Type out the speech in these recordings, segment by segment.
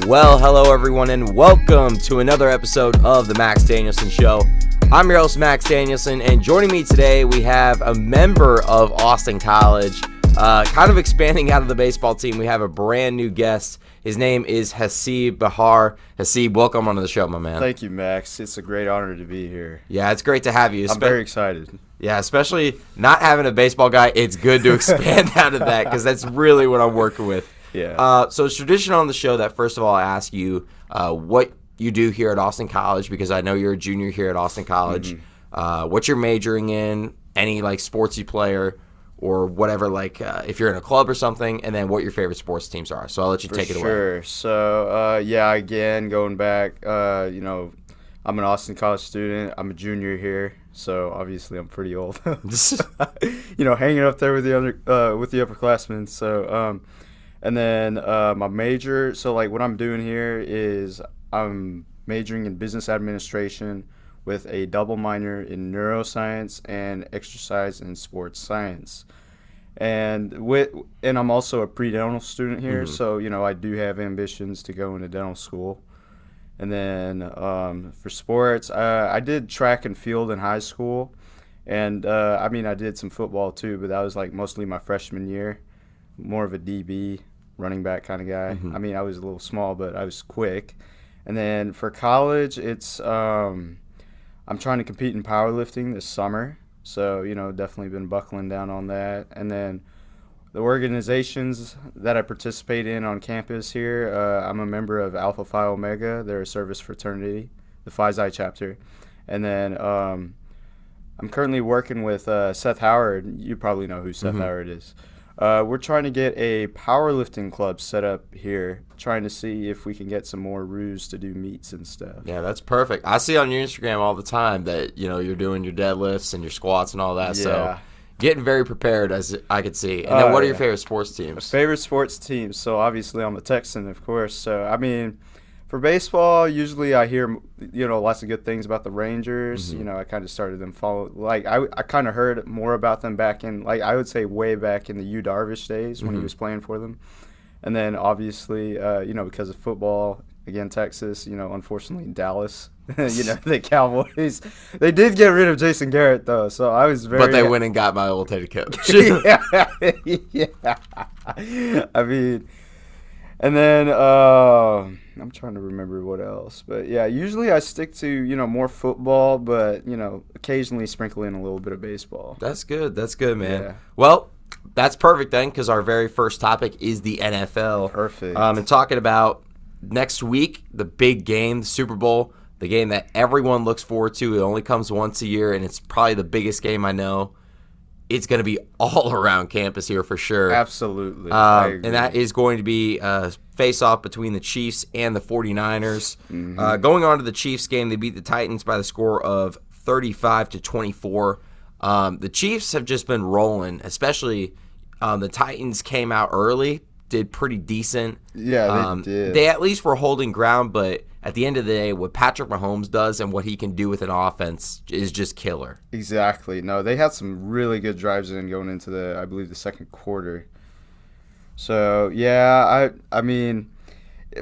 Well, hello everyone, and welcome to another episode of the Max Danielsen Show. I'm your host, Max Danielsen, and joining me today, we have a member of Austin College, kind of expanding out of the baseball team. We have a brand new guest. His name is Haseeb Bahar. Haseeb, welcome onto the show, my man. Thank you, Max. It's a great honor to be here. Yeah, it's great to have you. I'm very excited. Yeah, especially not having a baseball guy. It's good to expand out of that because that's really what I'm working with. Yeah. So it's tradition on the show that, first of all, I ask you what you do here at Austin College, because I know you're a junior here at Austin College. What you're majoring in, any sports you play or whatever, if you're in a club or something, and then what your favorite sports teams are. So I'll let you take it away. Sure. So, again, going back, I'm an Austin College student. I'm a junior here, so obviously I'm pretty old. Hanging up there with the upperclassmen. So, and then my major, so what I'm doing here is I'm majoring in business administration with a double minor in neuroscience and exercise and sports science. And I'm also a pre-dental student here, so I do have ambitions to go into dental school. And then for sports, I did track and field in high school, and I did some football too, but that was mostly my freshman year, more of a DB, running back kind of guy. I was a little small, but I was quick. And then for college, it's I'm trying to compete in powerlifting this summer, so definitely been buckling down on that. And then the organizations that I participate in on campus here, I'm a member of Alpha Phi Omega. They're a service fraternity, the Phi Xi chapter. And then I'm currently working with Seth Howard. You probably know who Seth Howard is. We're trying to get a powerlifting club set up here, trying to see if we can get some more roos to do meets and stuff. Yeah, that's perfect. I see on your Instagram all the time that you're doing your deadlifts and your squats and all that. Yeah. So getting very prepared, as I could see. And then what are your favorite sports teams? Favorite sports teams. So obviously I'm a Texan, of course. So for baseball, usually I hear lots of good things about the Rangers. I kind of started them I kind of heard more about them back in I would say way back in the Yu Darvish days when he was playing for them. And then obviously because of football, again Texas, unfortunately Dallas, the Cowboys. They did get rid of Jason Garrett though, so I was very. But they went and got my old head coach. Yeah. And then I'm trying to remember what else. But, yeah, usually I stick to, more football, but, occasionally sprinkle in a little bit of baseball. That's good. That's good, man. Yeah. Well, that's perfect then, because our very first topic is the NFL. Perfect. And talking about next week, the big game, the Super Bowl, the game that everyone looks forward to. It only comes once a year, and it's probably the biggest game I know. It's going to be all around campus here for sure. Absolutely. And that is going to be a face-off between the Chiefs and the 49ers. Going on to the Chiefs game, they beat the Titans by the score of 35-24. The Chiefs have just been rolling, especially the Titans came out early, did pretty decent. Yeah, they did. They at least were holding ground, but at the end of the day, what Patrick Mahomes does and what he can do with an offense is just killer. Exactly. No, they had some really good drives going into I believe the second quarter. So, yeah,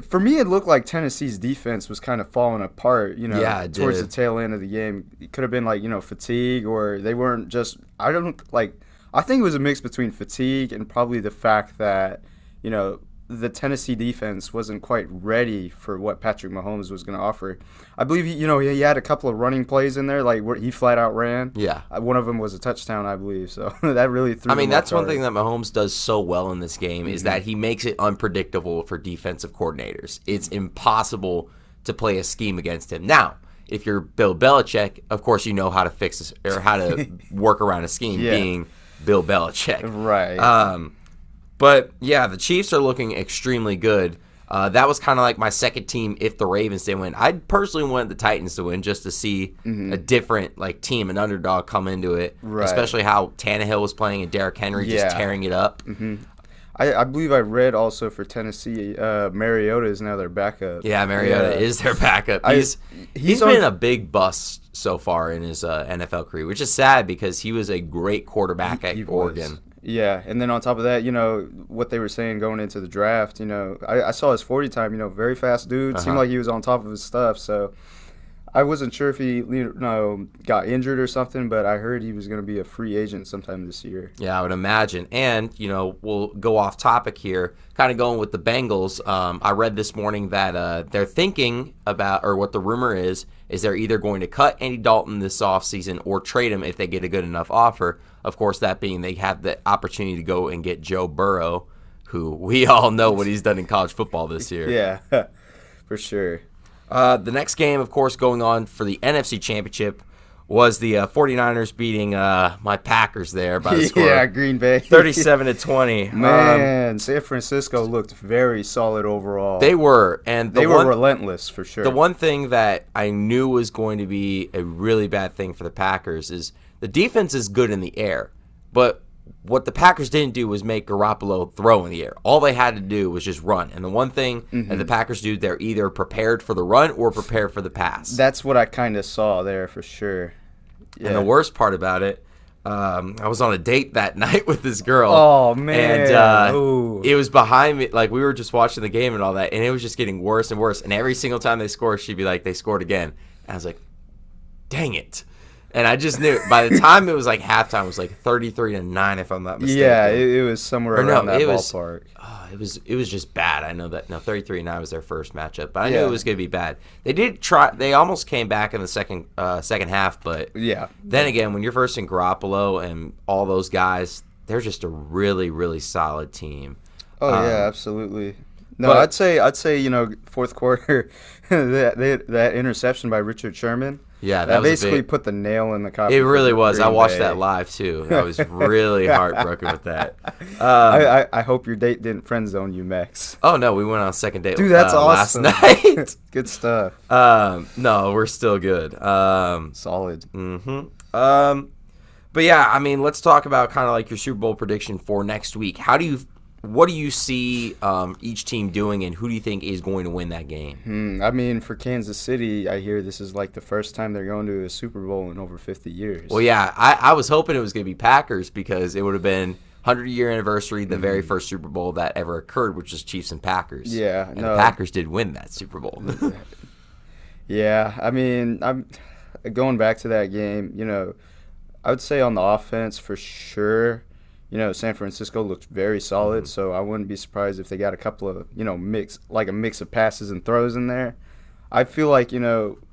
for me it looked like Tennessee's defense was kind of falling apart, towards the tail end of the game. It could have been fatigue, or they weren't just I think it was a mix between fatigue and probably the fact that, the Tennessee defense wasn't quite ready for what Patrick Mahomes was going to offer. I believe he had a couple of running plays in there, where he flat out ran. Yeah, one of them was a touchdown, I believe. So that really threw. That's one thing that Mahomes does so well in this game is that he makes it unpredictable for defensive coordinators. It's impossible to play a scheme against him. Now, if you're Bill Belichick, of course you know how to fix this, or how to work around a scheme. Being Bill Belichick, right? But, yeah, the Chiefs are looking extremely good. That was kind of like my second team if the Ravens didn't win. I personally wanted the Titans to win just to see a different team, an underdog, come into it, especially how Tannehill was playing and Derrick Henry just tearing it up. I believe I read also for Tennessee, Mariota is now their backup. Yeah, Mariota is their backup. He's been a big bust so far in his NFL career, which is sad because he was a great quarterback at Oregon. Yeah, and then on top of that, what they were saying going into the draft, I saw his 40 time, very fast dude. Seemed like he was on top of his stuff. So I wasn't sure if he, got injured or something, but I heard he was going to be a free agent sometime this year. Yeah, I would imagine. And, we'll go off topic here, kind of going with the Bengals. I read this morning that they're thinking about, or what the rumor is they're either going to cut Andy Dalton this offseason or trade him if they get a good enough offer. Of course, that being they have the opportunity to go and get Joe Burrow, who we all know what he's done in college football this year. Yeah, for sure. The next game, of course, going on for the NFC Championship was the 49ers beating my Packers there by the score. Yeah, Green Bay. 37-20. Man, San Francisco looked very solid overall. They were. And they were relentless for sure. The one thing that I knew was going to be a really bad thing for the Packers is the defense is good in the air, but what the Packers didn't do was make Garoppolo throw in the air. All they had to do was just run. And the one thing that the Packers do, they're either prepared for the run or prepared for the pass. That's what I kind of saw there for sure. Yeah. And the worst part about it, I was on a date that night with this girl. Oh, man. And it was behind me. Like, we were just watching the game and all that, and it was just getting worse and worse. And every single time they score, she'd be like, they scored again. And I was like, dang it. And I just knew by the time it was like halftime, it was like 33-9, if I'm not mistaken. Yeah, it was somewhere around that ballpark. It was just bad. I know that. No, 33-9 was their first matchup, but I knew it was going to be bad. They did try. They almost came back in the second half, but then again, when you're versing Garoppolo and all those guys, they're just a really, really solid team. Oh yeah, absolutely. No, but I'd say fourth quarter that interception by Richard Sherman. Yeah, that basically put the nail in the coffin. It really was. I watched that live too. I was really heartbroken with that. I hope your date didn't friend zone you, Max. Oh no, we went on a second date. Dude, that's awesome. Last night. Good stuff. No, we're still good. Solid. But yeah, I mean, let's talk about kind of like your Super Bowl prediction for next week. What do you see each team doing, and who do you think is going to win that game? I mean, for Kansas City, I hear this is like the first time they're going to a Super Bowl in over 50 years. Well, yeah, I was hoping it was going to be Packers because it would have been 100-year anniversary, the very first Super Bowl that ever occurred, which was Chiefs and Packers. Yeah. And the Packers did win that Super Bowl. Yeah, I mean, I'm going back to that game, I would say on the offense for sure. San Francisco looked very solid, so I wouldn't be surprised if they got a couple of, a mix of passes and throws in there. I feel like,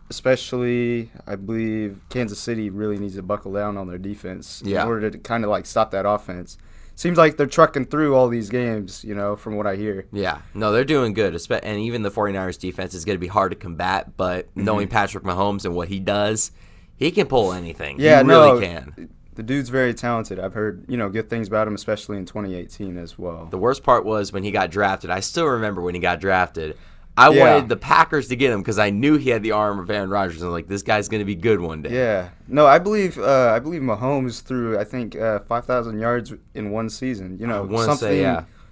especially I believe Kansas City really needs to buckle down on their defense in order to kind of like stop that offense. Seems like they're trucking through all these games, from what I hear. Yeah. No, they're doing good. And even the 49ers defense is going to be hard to combat, but knowing Patrick Mahomes and what he does, he can pull anything. Yeah, he really can. The dude's very talented. I've heard, good things about him, especially in 2018 as well. The worst part was when he got drafted. I still remember when he got drafted. I wanted the Packers to get him because I knew he had the arm of Aaron Rodgers. And like, this guy's going to be good one day. Yeah. No, I believe Mahomes threw, I think, 5,000 yards in one season.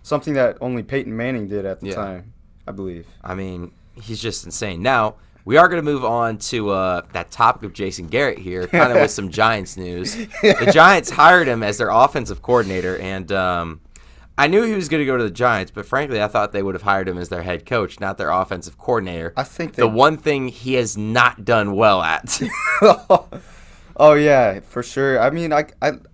Something that only Peyton Manning did at the time, I believe. I mean, he's just insane. Now, we are going to move on to that topic of Jason Garrett here, kind of with some Giants news. The Giants hired him as their offensive coordinator, and I knew he was going to go to the Giants, but frankly, I thought they would have hired him as their head coach, not their offensive coordinator. I think the one thing he has not done well at. Oh, yeah, for sure. I mean, I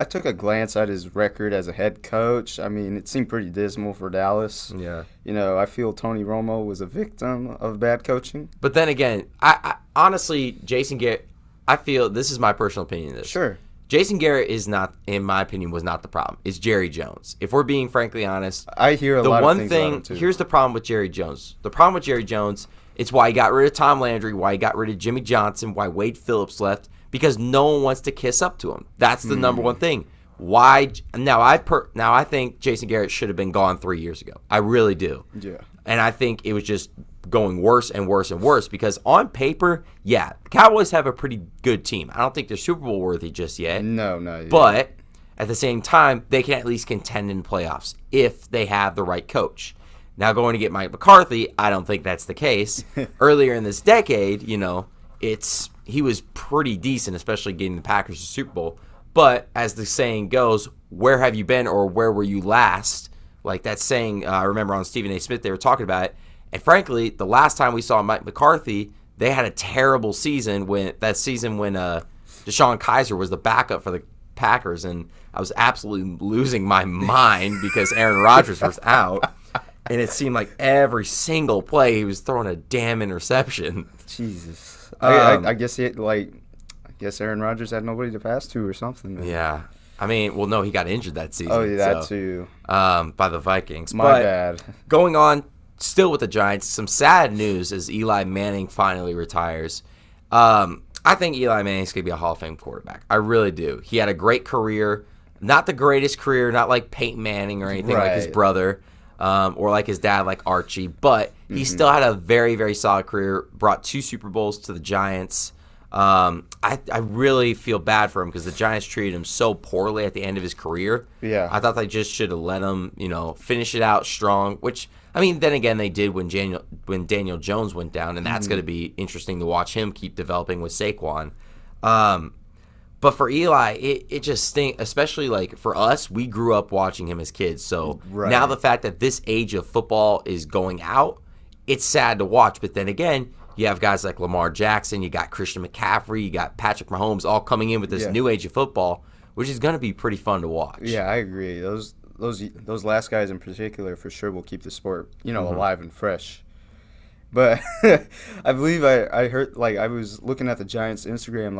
took a glance at his record as a head coach. I mean, it seemed pretty dismal for Dallas. Yeah. I feel Tony Romo was a victim of bad coaching. But then again, I honestly, Jason Garrett, I feel, this is my personal opinion of this. Sure. Jason Garrett is not, in my opinion, was not the problem. It's Jerry Jones. If we're being frankly honest. I hear a lot of things about him, too. Here's the problem with Jerry Jones. The problem with Jerry Jones, it's why he got rid of Tom Landry, why he got rid of Jimmy Johnson, why Wade Phillips left. Because no one wants to kiss up to him. That's the number one thing. Why? Now I think Jason Garrett should have been gone 3 years ago. I really do. Yeah. And I think it was just going worse and worse and worse because on paper, the Cowboys have a pretty good team. I don't think they're Super Bowl worthy just yet. No, not yet. But at the same time, they can at least contend in playoffs if they have the right coach. Now going to get Mike McCarthy, I don't think that's the case. Earlier in this decade, he was pretty decent, especially getting the Packers to Super Bowl. But as the saying goes, where have you been or where were you last? Like that saying, I remember on Stephen A. Smith, they were talking about it. And frankly, the last time we saw Mike McCarthy, they had a terrible season when Deshaun Kaiser was the backup for the Packers. And I was absolutely losing my mind because Aaron Rodgers was out. And it seemed like every single play he was throwing a damn interception. Jesus. I guess Aaron Rodgers had nobody to pass to or something. Man. Yeah. I mean, well, no, he got injured that season. Oh, yeah, that too. By the Vikings. My bad. Going on, still with the Giants, some sad news as Eli Manning finally retires. I think Eli Manning's going to be a Hall of Fame quarterback. I really do. He had a great career. Not the greatest career, not like Peyton Manning or anything like his brother. Or like his dad, like Archie. But he still had a very, very solid career, brought 2 Super Bowls to the Giants. I really feel bad for him because the Giants treated him so poorly at the end of his career. Yeah. I thought they just should have let him, finish it out strong, which, I mean, then again, they did when Daniel Jones went down, and that's going to be interesting to watch him keep developing with Saquon. But for Eli, it just stinks, especially like for us, we grew up watching him as kids. So now the fact that this age of football is going out, it's sad to watch. But then again, you have guys like Lamar Jackson, you got Christian McCaffrey, you got Patrick Mahomes all coming in with this new age of football, which is going to be pretty fun to watch. Yeah, I agree. Those last guys in particular for sure will keep the sport, alive and fresh. But I believe I heard, like, I was looking at the Giants' Instagram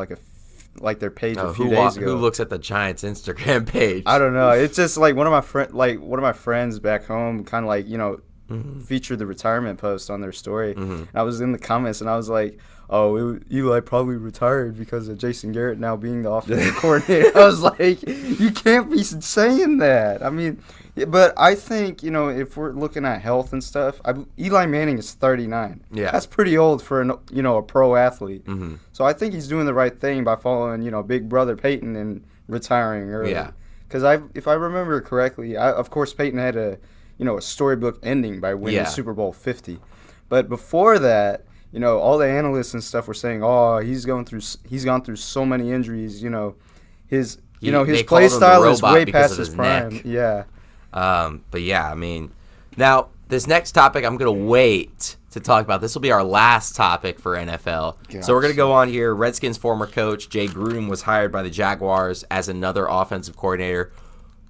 like their page a few days ago. Who looks at the Giants' Instagram page? I don't know. It's just like one of my friends back home kind of like, featured the retirement post on their story. And I was in the comments and I was like, oh, Eli probably retired because of Jason Garrett now being the offensive coordinator. I was like, you can't be saying that. I mean, but I think, if we're looking at health and stuff, Eli Manning is 39. Yeah. That's pretty old for a pro athlete. So I think he's doing the right thing by following, big brother Peyton and retiring early. Yeah. Because if I remember correctly, of course Peyton had a storybook ending by winning Super Bowl 50. But before that, all the analysts and stuff were saying, "Oh, he's gone through so many injuries. His play style is way past his prime." Neck. Yeah. But yeah, I mean, now this next topic I'm gonna wait to talk about. This will be our last topic for NFL. Gosh. So we're gonna go on here. Redskins former coach Jay Gruden was hired by the Jaguars as another offensive coordinator.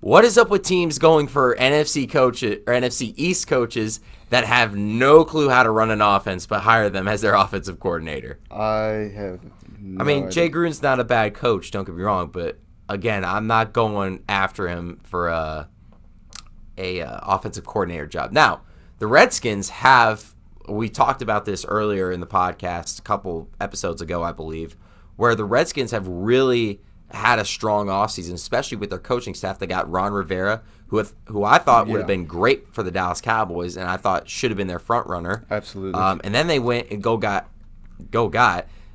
What is up with teams going for NFC coaches or NFC East coaches that have no clue how to run an offense but hire them as their offensive coordinator? I mean, Jay Gruden's not a bad coach, don't get me wrong, but again, I'm not going after him for a offensive coordinator job. Now, the Redskins we talked about this earlier in the podcast a couple episodes ago, I believe, where the Redskins have really had a strong offseason, especially with their coaching staff. They got Ron Rivera, who I thought would have been great for the Dallas Cowboys, and I thought should have been their front runner. Absolutely. And then they went and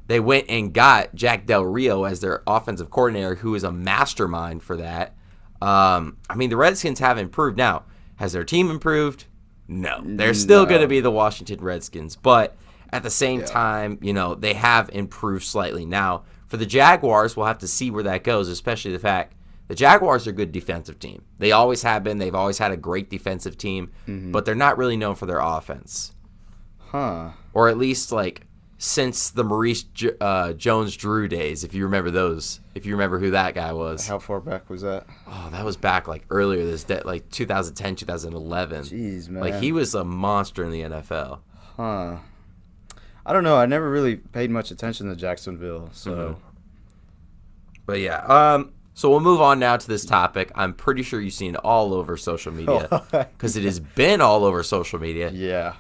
they went and got Jack Del Rio as their offensive coordinator, who is a mastermind for that. I mean, the Redskins have improved. Now, has their team improved? No. They're still going to be the Washington Redskins, but at the same time, they have improved slightly. Now, for the Jaguars, we'll have to see where that goes, especially the fact the Jaguars are a good defensive team. They always have been. They've always had a great defensive team, but they're not really known for their offense. Huh. Or at least, like, since the Maurice Jones-Drew days, if you remember those. If you remember who that guy was. How far back was that? Oh, that was back, like, earlier like 2010, 2011. Jeez, man. Like, he was a monster in the NFL. Huh. I don't know. I never really paid much attention to Jacksonville, so. But yeah, so we'll move on now to this topic. I'm pretty sure you've seen it all over social media because it has been all over social media. Yeah.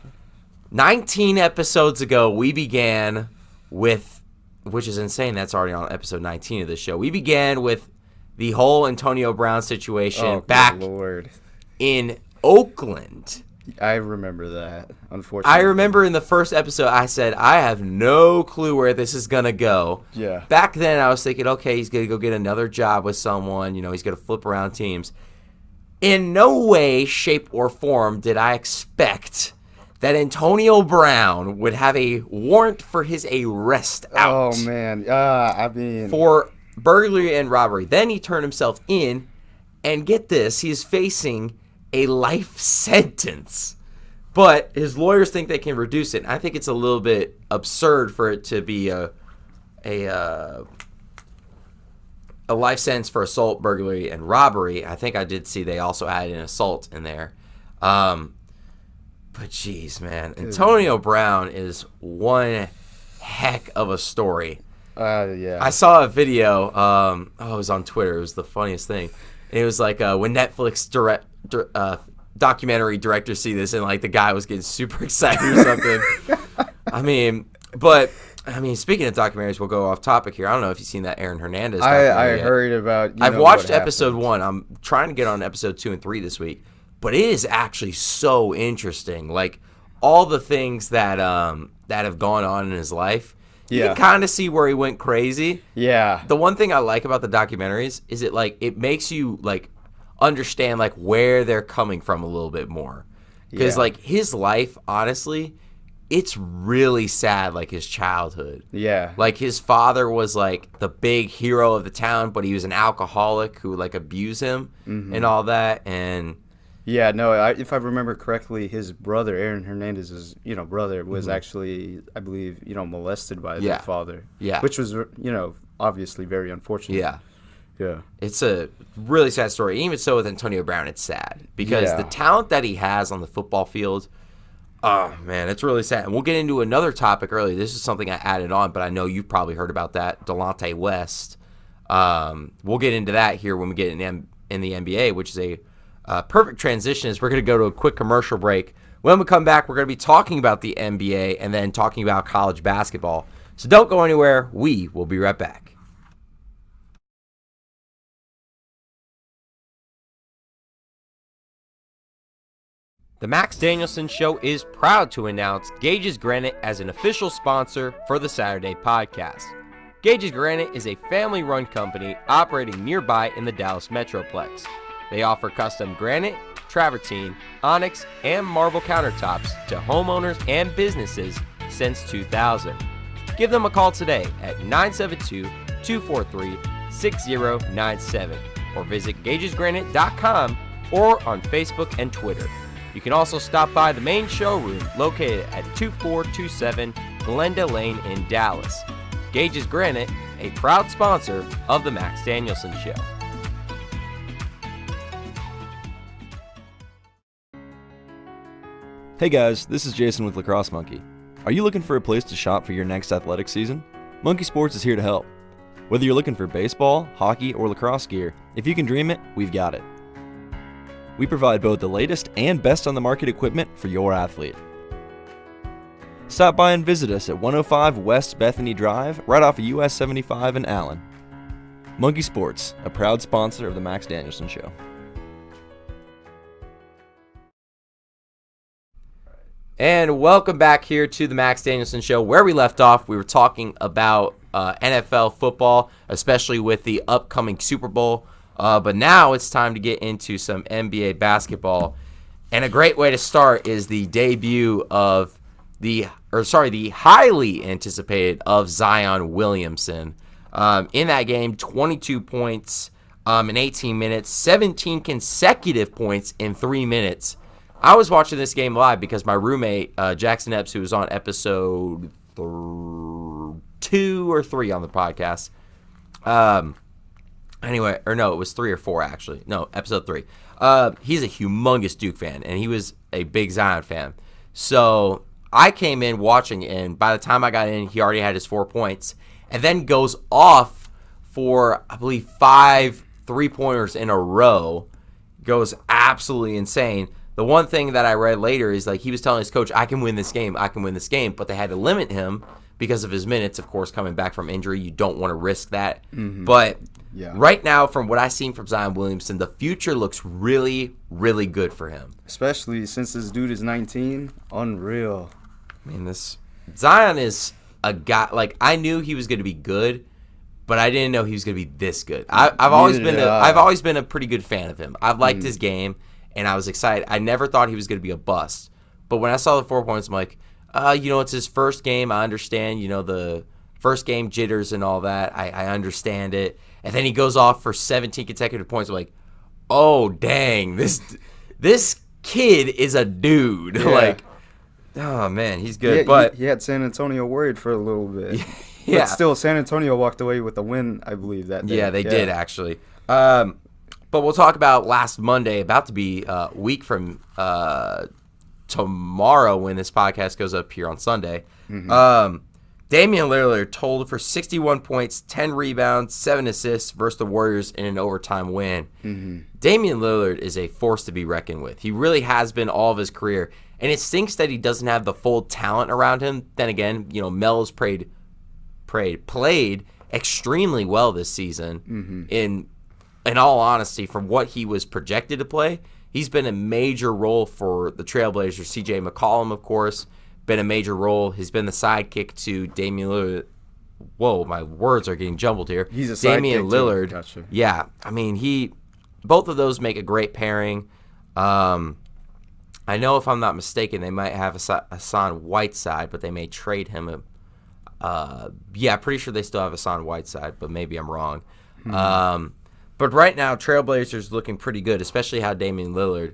19 episodes ago, we began with, which is insane. That's already on episode 19 of the show. We began with the whole Antonio Brown situation back in Oakland. I remember that, unfortunately. I remember in the first episode, I said, I have no clue where this is going to go. Yeah. Back then, I was thinking, okay, he's going to go get another job with someone. He's going to flip around teams. In no way, shape, or form did I expect that Antonio Brown would have a warrant for his arrest out. Oh, man. I mean. For burglary and robbery. Then he turned himself in, and get this, he is facing a life sentence. But his lawyers think they can reduce it. I think it's a little bit absurd for it to be a life sentence for assault, burglary, and robbery. I think I did see they also added an assault in there. But jeez, man, Antonio Brown is one heck of a story. Yeah. I saw a video. It was on Twitter. It was the funniest thing. It was like when Netflix documentary directors see this, and like the guy was getting super excited or something. I mean, speaking of documentaries, we'll go off topic here. I don't know if you've seen that Aaron Hernandez documentary. I heard about. I've watched episode 1. I'm trying to get on episode 2 and 3 this week, but it is actually so interesting. Like all the things that have gone on in his life. You can kind of see where he went crazy. Yeah. The one thing I like about the documentaries is it makes you like understand like where they're coming from a little bit more. Because like his life, honestly, it's really sad, like his childhood. Yeah. Like his father was like the big hero of the town, but he was an alcoholic who like abused him and all that. And yeah, no, if I remember correctly, his brother, Aaron Hernandez's, brother was actually, I believe, molested by their father. Yeah. Which was, obviously very unfortunate. Yeah. Yeah. It's a really sad story. Even so with Antonio Brown, it's sad because the talent that he has on the football field, oh, man, it's really sad. And we'll get into another topic earlier. This is something I added on, but I know you've probably heard about that, Delonte West. We'll get into that here when we get in the NBA, which is a perfect transition as we're going to go to a quick commercial break. When we come back, we're going to be talking about the NBA and then talking about college basketball. So don't go anywhere. We will be right back. The Max Danielsen Show is proud to announce Gage's Granite as an official sponsor for the Saturday podcast. Gage's Granite is a family-run company operating nearby in the Dallas Metroplex. They offer custom granite, travertine, onyx, and marble countertops to homeowners and businesses since 2000. Give them a call today at 972-243-6097 or visit gagesgranite.com or on Facebook and Twitter. You can also stop by the main showroom located at 2427 Glenda Lane in Dallas. Gage's Granite, a proud sponsor of the Max Danielsen Show. Hey guys, this is Jason with Lacrosse Monkey. Are you looking for a place to shop for your next athletic season? Monkey Sports is here to help. Whether you're looking for baseball, hockey, or lacrosse gear, if you can dream it, we've got it. We provide both the latest and best on the market equipment for your athlete. Stop by and visit us at 105 West Bethany Drive, right off of US 75 in Allen. Monkey Sports, a proud sponsor of the Max Danielsen Show. And welcome back here to the Max Danielsen Show. Where we left off, we were talking about NFL football, especially with the upcoming Super Bowl. But now it's time to get into some NBA basketball. And a great way to start is the debut of the highly anticipated of Zion Williamson. In that game, 22 points in 18 minutes, 17 consecutive points in 3 minutes. I was watching this game live because my roommate, Jackson Epps, who was on episode 2 or 3 on the podcast, anyway, or no, it was 3 or 4 actually. No, episode 3. He's a humongous Duke fan, and he was a big Zion fan. So I came in watching, and by the time I got in, he already had his 4 points, and then goes off for, I believe, 5 3-pointers in a row. Goes absolutely insane. The one thing that I read later is like he was telling his coach, I can win this game, but they had to limit him because of his minutes, of course, coming back from injury. You don't want to risk that. But right now, from what I've seen from Zion Williamson, the future looks really, really good for him. Especially since this dude is 19. Unreal. I mean, Zion is a guy, like, I knew he was going to be good, but I didn't know he was going to be this good. I've always been a pretty good fan of him. I've liked his game, and I was excited. I never thought he was going to be a bust. But when I saw the 4 points, I'm like, it's his first game. I understand, the first game jitters and all that. I understand it. and then he goes off for 17 consecutive points. I'm like, oh, dang, this kid is a dude. Yeah. Like, oh, man, he's good. Yeah, but he had San Antonio worried for a little bit. Yeah. But still, San Antonio walked away with a win, I believe, that day. Yeah, they did, actually. But we'll talk about last Monday, about to be a week from tomorrow when this podcast goes up here on Sunday. Mm-hmm. Damian Lillard totaled for 61 points, 10 rebounds, 7 assists versus the Warriors in an overtime win. Mm-hmm. Damian Lillard is a force to be reckoned with. He really has been all of his career. And it stinks that he doesn't have the full talent around him. Then again, Mel's played extremely well this season. Mm-hmm. In all honesty, from what he was projected to play, he's been a major role for the Trailblazers. C.J. McCollum, of course, been a major role. He's been the sidekick to Damian Lillard. Whoa, my words are getting jumbled here. He's a sidekick. Damian Lillard. Gotcha. Yeah, I mean, both of those make a great pairing. I know, if I'm not mistaken, they might have Hassan Whiteside, but they may trade him. Pretty sure they still have Hassan Whiteside, but maybe I'm wrong. Mm-hmm. But right now, Trailblazers looking pretty good, especially how Damian Lillard,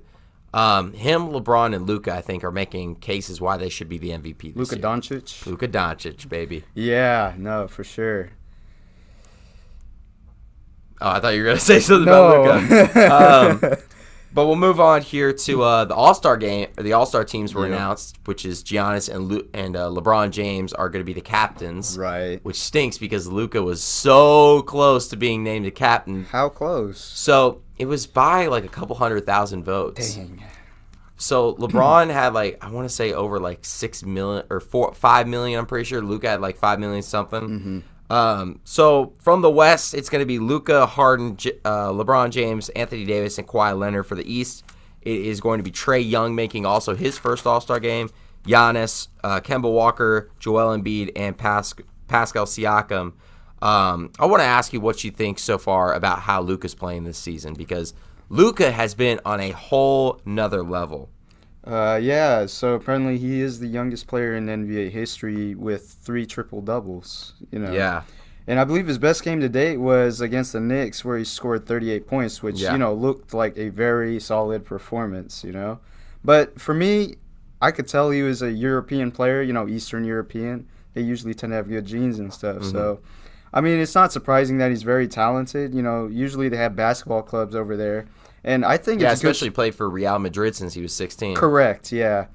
him, LeBron, and Luka, I think, are making cases why they should be the MVP this year. Luka Doncic, baby. Yeah, no, for sure. Oh, I thought you were going to say something about Luka. But we'll move on here to the All-Star Game. The All-Star teams were announced, which is Giannis and LeBron James are going to be the captains. Right. Which stinks because Luka was so close to being named a captain. How close? So it was by like a couple 100,000 votes. Dang. So LeBron had I want to say over 6 million or 5 million. I'm pretty sure Luka had 5 million something. Mm-hmm. So from the West, it's going to be Luka, Harden, LeBron James, Anthony Davis, and Kawhi Leonard. For the East, it is going to be Trae Young making also his first All-Star game, Giannis, Kemba Walker, Joel Embiid, and Pascal Siakam. I want to ask you what you think so far about how Luka's playing this season, because Luka has been on a whole nother level. So apparently he is the youngest player in NBA history with 3 triple-doubles, Yeah. And I believe his best game to date was against the Knicks, where he scored 38 points, which, looked like a very solid performance, But for me, I could tell he was a European player, Eastern European. They usually tend to have good genes and stuff. Mm-hmm. So, I mean, it's not surprising that he's very talented. Usually they have basketball clubs over there. And I think especially played for Real Madrid since he was 16. Correct, yeah.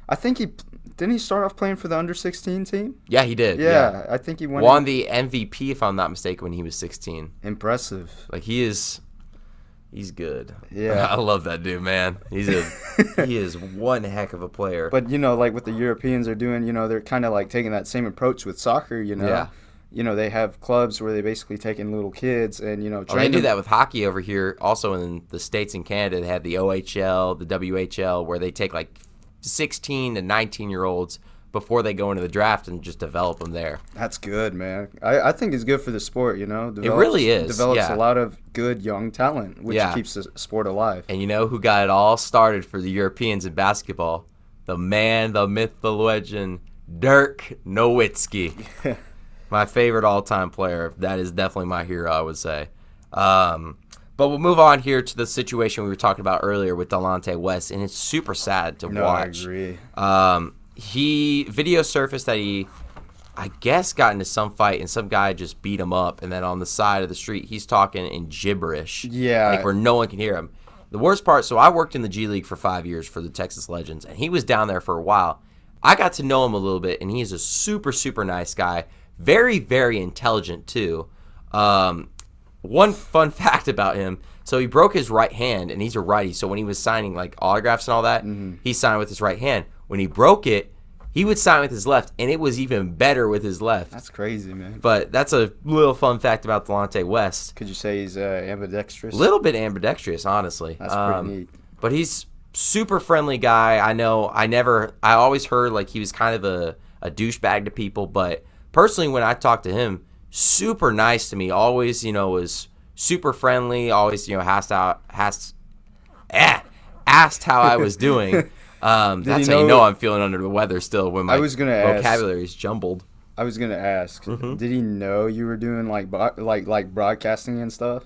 I think didn't he start off playing for the under-16 team? Yeah, he did. Yeah. I think he won the MVP, if I'm not mistaken, when he was 16. Impressive. He's good. Yeah. I love that dude, man. He is one heck of a player. But what the Europeans are doing, they're kind of taking that same approach with soccer, Yeah. They have clubs where they basically take in little kids and, they do that with hockey over here. Also in the States and Canada, they have the OHL, the WHL, where they take 16 to 19-year-olds before they go into the draft and just develop them there. That's good, man. I think it's good for the sport, It really is. Develops a lot of good young talent, which keeps the sport alive. And you know who got it all started for the Europeans in basketball? The man, the myth, the legend, Dirk Nowitzki. My favorite all-time player. That is definitely my hero, I would say. But we'll move on here to the situation we were talking about earlier with Delonte West, and it's super sad to watch. I agree. Video surfaced that he, I guess, got into some fight, and some guy just beat him up, and then on the side of the street, he's talking in gibberish. Yeah. Where no one can hear him. The worst part, so I worked in the G League for 5 years for the Texas Legends, and he was down there for a while. I got to know him a little bit, and he's a super, super nice guy. Very, very intelligent, too. One fun fact about him, so he broke his right hand, and he's a righty, so when he was signing autographs and all that, he signed with his right hand. When he broke it, he would sign with his left, and it was even better with his left. That's crazy, man. But that's a little fun fact about Delonte West. Could you say he's ambidextrous? A little bit ambidextrous, honestly. That's pretty neat. But he's super friendly guy. I know I always heard he was kind of a douchebag to people, but personally, when I talked to him, super nice to me. Always, was super friendly. Always, asked how I was doing. That's how you know I'm feeling under the weather still when my vocabulary is jumbled. I was gonna ask. Mhm. Did he know you were doing like broadcasting and stuff?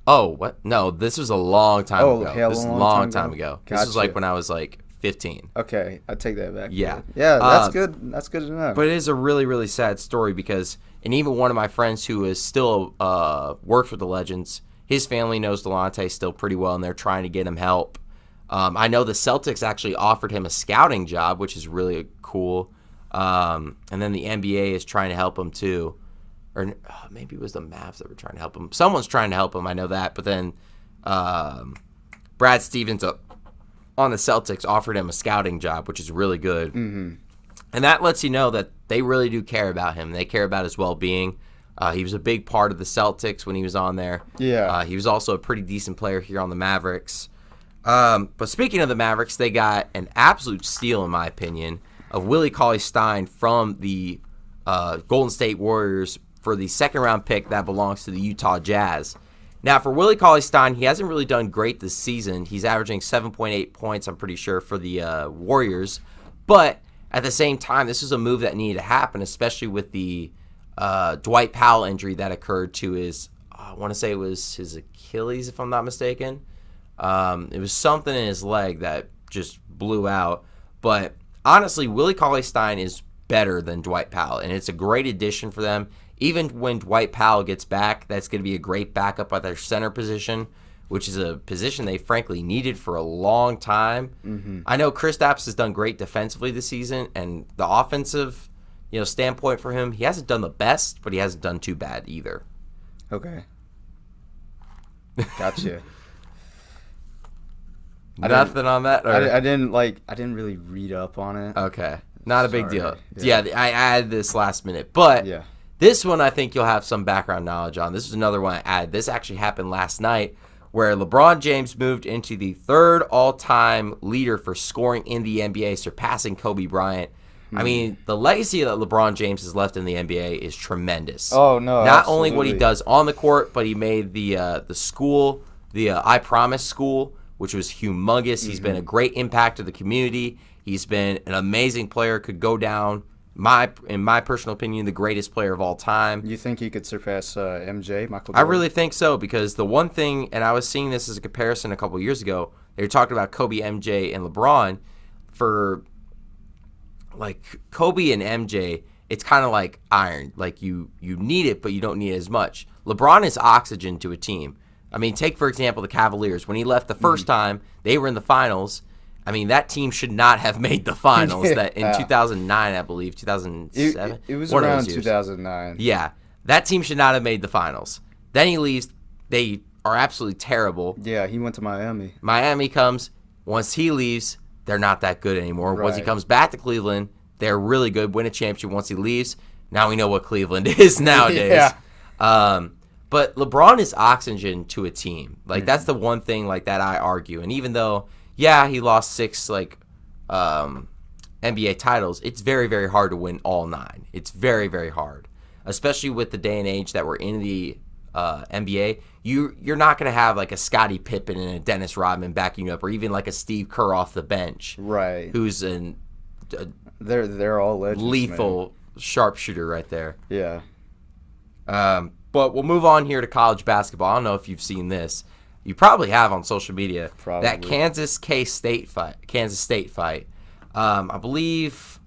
Oh, what? No, this was a long time ago. Hell, This is a long long time time ago? ago. This was like Gotcha. when I was like 15. Okay, I take that back. Yeah. Yeah, that's good. That's good to know. But it is a really, really sad story because, and even one of my friends who is still works with the Legends, his family knows Delonte still pretty well, and they're trying to get him help. I know the Celtics actually offered him a scouting job, which is really cool. And then the NBA is trying to help him too. Or maybe it was the Mavs that were trying to help him. Someone's trying to help him, I know that. But then Brad Stevens on the Celtics offered him a scouting job, which is really good. Mm-hmm. And that lets you know that they really do care about him. They care about his well-being. He was a big part of the Celtics when he was on there. Yeah. He was also a pretty decent player here on the Mavericks. But speaking of the Mavericks, they got an absolute steal, in my opinion, of Willie Cauley-Stein from the Golden State Warriors for the second-round pick that belongs to the Utah Jazz. Now, for Willie Cauley-Stein, he hasn't really done great this season. He's averaging 7.8 points, I'm pretty sure, for the Warriors. But at the same time, this is a move that needed to happen, especially with the Dwight Powell injury that occurred to his, I want to say it was his Achilles, if I'm not mistaken. It was something in his leg that just blew out. But honestly, Willie Cauley-Stein is better than Dwight Powell, and it's a great addition for them. Even when Dwight Powell gets back, that's going to be a great backup at their center position, which is a position they frankly needed for a long time. Mm-hmm. I know Kristaps has done great defensively this season, and the offensive, standpoint for him, he hasn't done the best, but he hasn't done too bad either. Okay. Gotcha. Nothing on that? Or? I didn't really read up on it. Okay. Not a big deal. Yeah. Yeah, I added this last minute. But Yeah. this one I think you'll have some background knowledge on. This is another one I added. This actually happened last night where LeBron James moved into the third all-time leader for scoring in the NBA, surpassing Kobe Bryant. I mean, the legacy that LeBron James has left in the NBA is tremendous. Oh, no, Not only what he absolutely. does on the court, but he made the school, the I Promise school, which was humongous. He's been a great impact to the community. He's been an amazing player, could go down, in my personal opinion, the greatest player of all time. You think he could surpass MJ, Michael I Jordan? really think so, because the one thing, and I was seeing this as a comparison a couple years ago, they were talking about Kobe, MJ, and LeBron. For like Kobe and MJ, it's kind of like iron. Like you need it, but you don't need it as much. LeBron is oxygen to a team. I mean, take, for example, the Cavaliers. When he left the first time, they were in the finals. I mean, that team should not have made the finals. That in 2009, I believe, 2007. It was one of around those years. 2009. Yeah, that team should not have made the finals. Then he leaves. They are absolutely terrible. Yeah, he went to Miami. Miami comes. Once he leaves, they're not that good anymore. Once he Right. comes back to Cleveland, they're really good, win a championship. Once he leaves, now we know what Cleveland is nowadays. Yeah. But LeBron is oxygen to a team. Like, that's the one thing like that I argue. And even though, yeah, he lost 6 NBA titles, it's very, very hard to win all 9. It's very, very hard, especially with the day and age that we're in the NBA. You're not going to have like a Scottie Pippen and a Dennis Rodman backing you up, or even like a Steve Kerr off the bench, Right. who's a They're all legends. lethal sharpshooter right there. Man. Yeah. But we'll move on here to college basketball. I don't know if you've seen this. You probably have on social media. Probably. That Kansas State fight. I believe,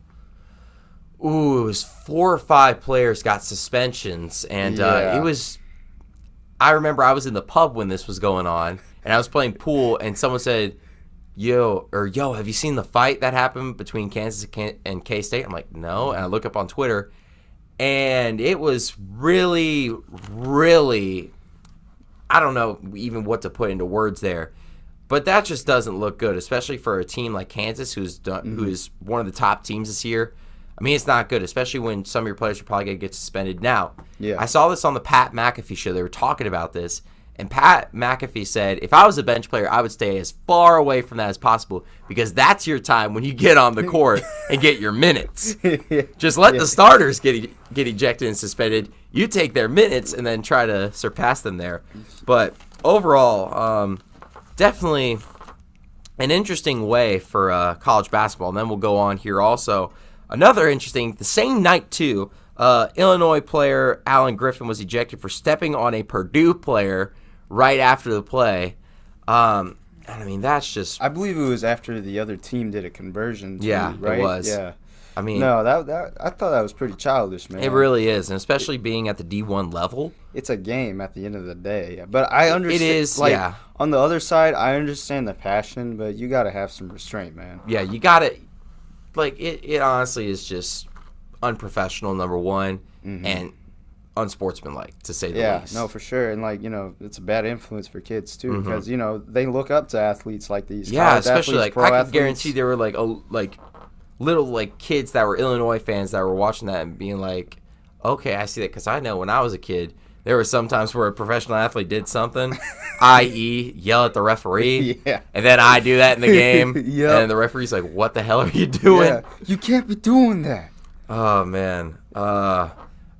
it was 4 or 5 players got suspensions, and Yeah. it was. I remember I was in the pub when this was going on, and I was playing pool, and someone said, yo, have you seen the fight that happened between Kansas and K-State? I'm like, no. And I look up on Twitter, and it was really, really, I don't know even what to put into words there, but that just doesn't look good, especially for a team like Kansas, who is one of the top teams this year. I mean, it's not good, especially when some of your players are probably going to get suspended. Now, Yeah. I saw this on the Pat McAfee show. They were talking about this, and Pat McAfee said, if I was a bench player, I would stay as far away from that as possible, because that's your time when you get on the court and get your minutes. Just let the starters get ejected and suspended. You take their minutes and then try to surpass them there. But overall, definitely an interesting way for college basketball. And then we'll go on here also. Another interesting, the same night too, Illinois player Alan Griffin was ejected for stepping on a Purdue player right after the play. And I mean, that's just... I believe it was after the other team did a conversion too, yeah, right? It was. Yeah. I mean... No, that I thought that was pretty childish, man. It really is, and especially being at the D1 level. It's a game at the end of the day. But I understand... It is, like, yeah. On the other side, I understand the passion, but you got to have some restraint, man. Yeah, you got to... Like, it honestly is just unprofessional, number one, and unsportsmanlike, to say the least. Yeah, no, for sure. And, like, you know, it's a bad influence for kids, too, because, you know, they look up to athletes like these. Yeah, especially, athletes, like, I pro can guarantee there were, like, little, like, kids that were Illinois fans that were watching that and being like, okay, I see that, because I know when I was a kid, there were some times where a professional athlete did something, i.e., yell at the referee, and then I do that in the game, and the referee's like, what the hell are you doing? Yeah, you can't be doing that. Oh, man. I'm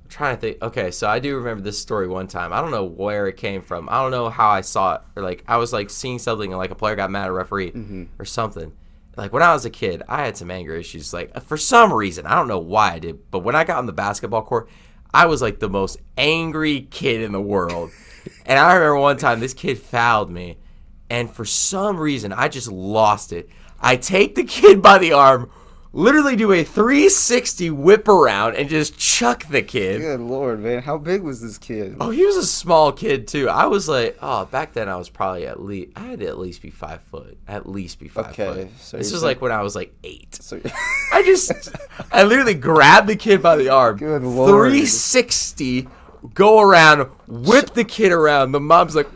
trying to think. Okay, so I do remember this story one time. I don't know where it came from. I don't know how I saw it. Or, like, I was, like, seeing something, and, like, a player got mad at a referee or something. Like, when I was a kid, I had some anger issues. Like, for some reason, I don't know why I did, but when I got on the basketball court, I was, like, the most angry kid in the world. And I remember one time, this kid fouled me, and for some reason, I just lost it. I take the kid by the arm, literally do a 360 whip around, and just chuck the kid. Good Lord, man. How big was this kid? Oh, he was a small kid, too. I was like, back then I was probably I had to at least be 5 foot. At least be 5 foot. So this was like when I was like 8. So I literally grabbed the kid by the arm. Good Lord. 360, go around, whip the kid around. The mom's like,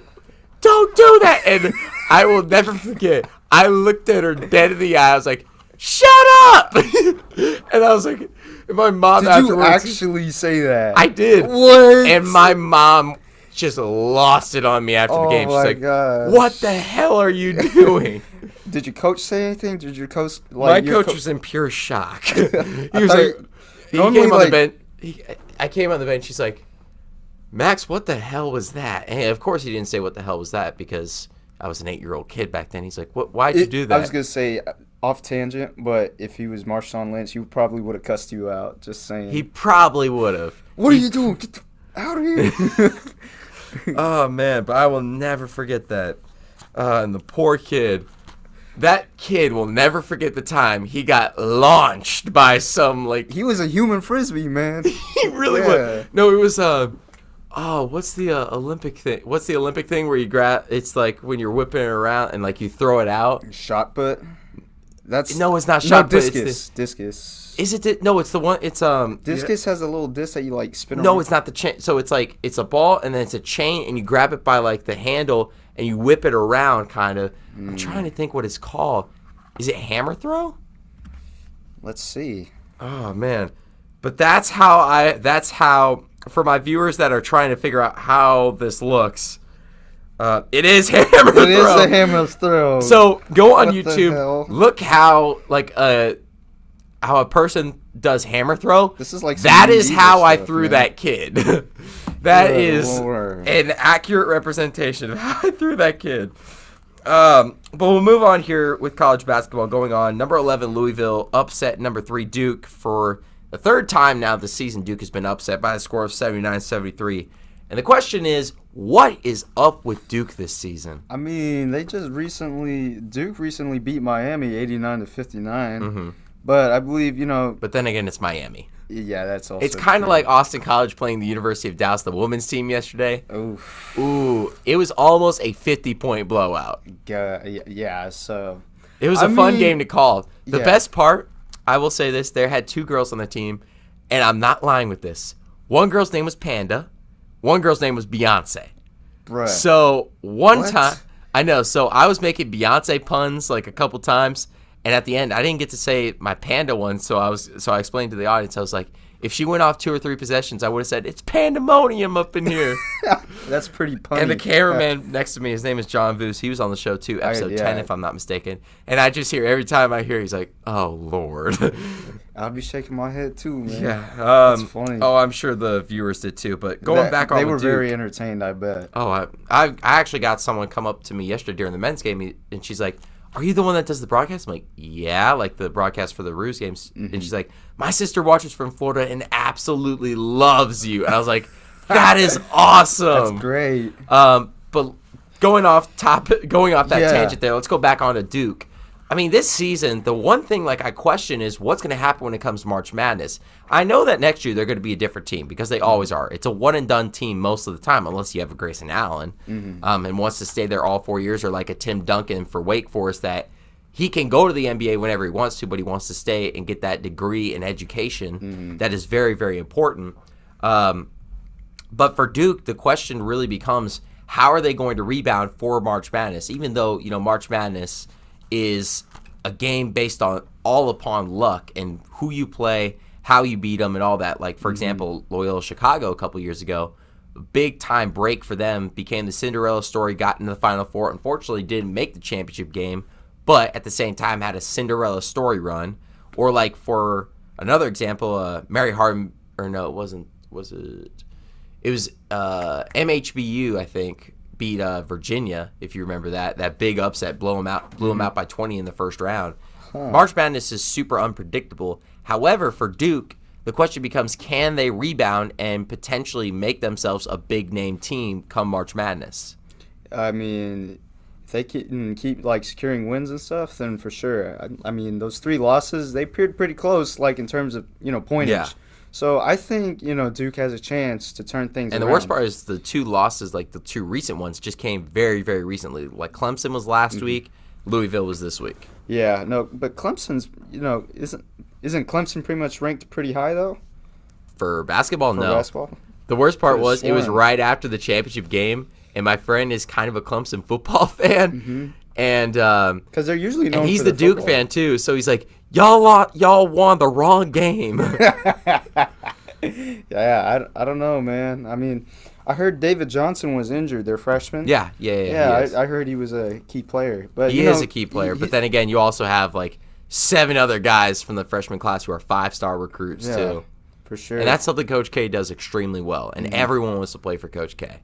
don't do that. And I will never forget. I looked at her dead in the eye. I was like, shut up! And I was like, and my mom Did you actually say that? I did. What? And my mom just lost it on me after the game. She's like, gosh. what the hell are you doing? Did your coach say anything? Did your coach My coach was in pure shock. He was like, he came on the bench. I came on the bench. She's like, Max, what the hell was that? And of course he didn't say what the hell was that because I was an 8-year-old kid back then. He's like, why'd you do that? I was going to say, off tangent, but if he was Marshawn Lynch, he probably would have cussed you out. Just saying. He probably would have. What are you doing? Get out of here. Oh, man, but I will never forget that. And the poor kid. That kid will never forget the time he got launched by some, like... He was a human frisbee, man. He really was. No, it was, what's the Olympic thing? What's the Olympic thing where you grab... It's like when you're whipping it around and, like, you throw it out. Shot put? No, it's not shot put. Discus. Discus. Is it? No, it's the one. It's Discus has a little disc that you like spin. No, around. it's not the chain. So it's like it's a ball and then it's a chain and you grab it by like the handle and you whip it around, kind of. I'm trying to think what it's called. Is it hammer throw? Let's see. Oh man, but that's how for my viewers that are trying to figure out how this looks. It is hammer throw. It is a hammer throw. So go on YouTube. Look how how a person does hammer throw. This is like that is how I threw that kid. That is an accurate representation of how I threw that kid. But we'll move on here with college basketball going on. Number 11 Louisville upset number 3 Duke for the third time now this season. Duke has been upset by a score of 79-73. And the question is, what is up with Duke this season? I mean, Duke recently beat Miami 89-59. Mm-hmm. But I believe, But then again, it's Miami. Yeah, that's also It's kind of like Austin College playing the University of Dallas, the women's team yesterday. Oof. Ooh, it was almost a 50-point blowout. Yeah, so... It was a fun game to call. The best part, I will say this, there had 2 girls on the team, and I'm not lying with this. One girl's name was Panda. One girl's name was Beyonce. Bruh. So time, I know. So I was making Beyonce puns like a couple times, and at the end, I didn't get to say my Panda one. So I explained to the audience. I was like, if she went off 2 or 3 possessions, I would have said it's pandemonium up in here. That's pretty punny. And the cameraman next to me, his name is John Voos. He was on the show too, episode 10, if I'm not mistaken. And I just hear every time I hear, he's like, "Oh Lord." I'll be shaking my head too, man. Yeah, that's funny. Oh, I'm sure the viewers did too. But going back on, they were very entertained, I bet. Oh, I actually got someone come up to me yesterday during the men's game, and she's like, are you the one that does the broadcast? I'm like, yeah, like the broadcast for the Roos games. And she's like, my sister watches from Florida and absolutely loves you. And I was like, that is awesome. That's great. But going off that tangent there, let's go back on to Duke. I mean, this season, the one thing I question is what's going to happen when it comes to March Madness. I know that next year they're going to be a different team because they always are. It's a one-and-done team most of the time unless you have a Grayson Allen and wants to stay there all 4 years, or like a Tim Duncan for Wake Forest that he can go to the NBA whenever he wants to, but he wants to stay and get that degree in education that is very, very important. But for Duke, the question really becomes, how are they going to rebound for March Madness? Even though, March Madness is a game based all upon luck and who you play, how you beat them, and all that. Like, for example, Loyola Chicago a couple years ago, big time break for them, became the Cinderella story, got into the Final Four. Unfortunately, didn't make the championship game, but at the same time had a Cinderella story run. Or like for another example, Mary Hardin, or no, it wasn't. Was it? It was MHBU, I think, beat Virginia, if you remember that big upset, blew them out by 20 in the first round. March Madness is super unpredictable. However, for Duke, the question becomes, can they rebound and potentially make themselves a big name team come March Madness? I mean, if they can keep securing wins and stuff, then for sure. I mean, those 3 losses, they appeared pretty close, in terms of pointage. Yeah. So I think, Duke has a chance to turn things around. And the worst part is the 2 losses, the 2 recent ones, just came very, very recently. Like Clemson was last week, Louisville was this week. Yeah, no, but Clemson's, isn't Clemson pretty much ranked pretty high, though? For basketball, no. Basketball? The worst part was it was right after the championship game, and my friend is kind of a Clemson football fan. And because they're usually known and he's for the their Duke football. fan, too, so he's like, y'all won the wrong game. Yeah, I don't know, man. I mean, I heard David Johnson was injured, their freshman. Yeah. I heard he was a key player. But he is a key player, but then again, you also have 7 other guys from the freshman class who are 5-star recruits, too. For sure. And that's something Coach K does extremely well, and everyone wants to play for Coach K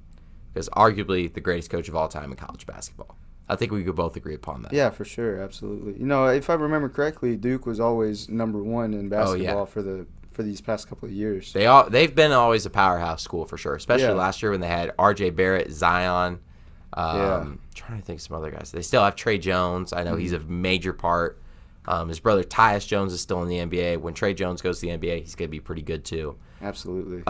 because arguably the greatest coach of all time in college basketball. I think we could both agree upon that. Yeah, for sure, absolutely. If I remember correctly, Duke was always number 1 in basketball for these past couple of years. They've been always a powerhouse school for sure, especially last year when they had R.J. Barrett, Zion. Trying to think of some other guys. They still have Trey Jones. I know he's a major part. His brother Tyus Jones is still in the NBA. When Trey Jones goes to the NBA, he's going to be pretty good too. Absolutely.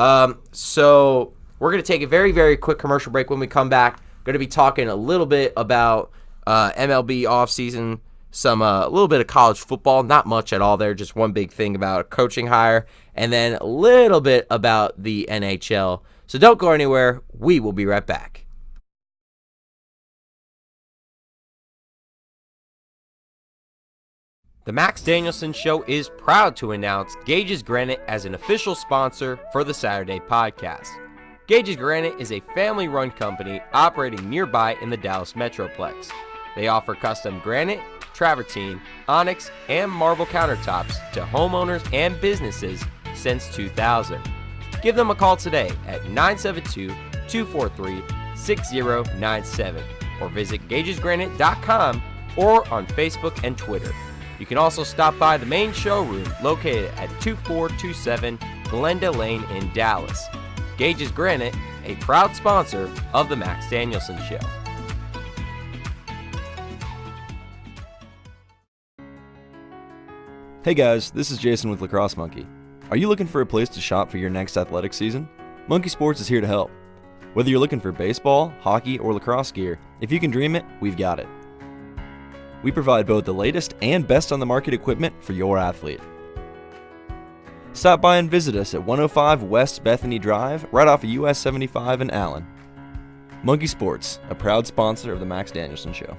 So we're going to take a very, very quick commercial break. When we come back, going to be talking a little bit about MLB offseason, a little bit of college football, not much at all there, just one big thing about a coaching hire, and then a little bit about the NHL. So don't go anywhere. We will be right back. The Max Danielsen Show is proud to announce Gage's Granite as an official sponsor for the Saturday podcast. Gage's Granite is a family-run company operating nearby in the Dallas Metroplex. They offer custom granite, travertine, onyx, and marble countertops to homeowners and businesses since 2000. Give them a call today at 972-243-6097 or visit gagesgranite.com or on Facebook and Twitter. You can also stop by the main showroom located at 2427 Glenda Lane in Dallas. Gage's Granite, a proud sponsor of the Max Danielsen Show. Hey guys, this is Jason with Lacrosse Monkey. Are you looking for a place to shop for your next athletic season? Monkey Sports is here to help. Whether you're looking for baseball, hockey, or lacrosse gear, if you can dream it, we've got it. We provide both the latest and best on the market equipment for your athlete. Stop by and visit us at 105 West Bethany Drive, right off of US 75 in Allen. Monkey Sports, a proud sponsor of the Max Danielsen Show.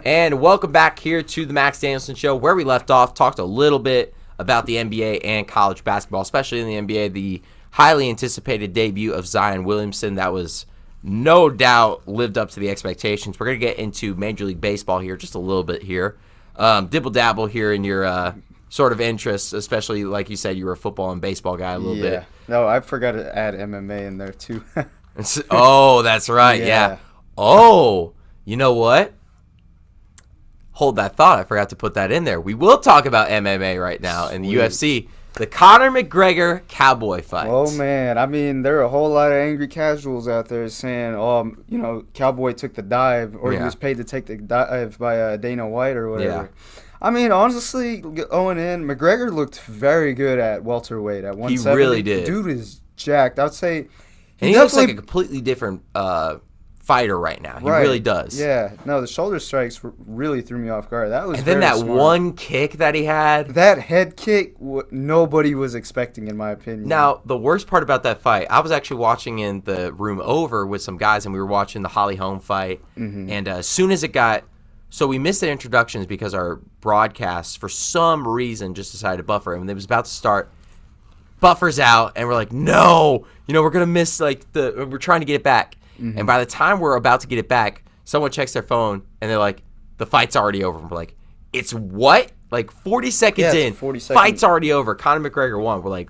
And welcome back here to the Max Danielsen Show, where we left off, talked a little bit about the NBA and college basketball, especially in the NBA, the highly anticipated debut of Zion Williamson that was no doubt lived up to the expectations. We're going to get into Major League Baseball here just a little bit here. Dibble-dabble here in your sort of interests, especially like you said, you were a football and baseball guy a little bit. No, I forgot to add MMA in there too. Oh, that's right. Yeah. Oh, you know what? Hold that thought. I forgot to put that in there. We will talk about MMA right now in the UFC. The Conor McGregor Cowboy fight. Oh, man. I mean, there are a whole lot of angry casuals out there saying, Cowboy took the dive, or he was paid to take the dive by Dana White or whatever. Yeah. I mean, honestly, going in, McGregor looked very good at welterweight at 170. He really did. Dude is jacked. I would say. He looks like a completely different fighter right now. He really does. Yeah. No, the shoulder strikes really threw me off guard. That was. And then that smart. One kick that he had. That head kick, nobody was expecting, in my opinion. Now, the worst part about that fight, I was actually watching in the room over with some guys, and we were watching the Holly Holm fight. Mm-hmm. And as soon as it got. So we missed the introductions because our broadcast, for some reason, just decided to buffer. And it was about to start. Buffers out, and we're like, no, we're going to miss, we're trying to get it back. Mm-hmm. And by the time we're about to get it back, someone checks their phone, and they're like, the fight's already over. And we're like, it's what? 40 seconds in, 40 seconds. Fight's already over. Conor McGregor won. We're like,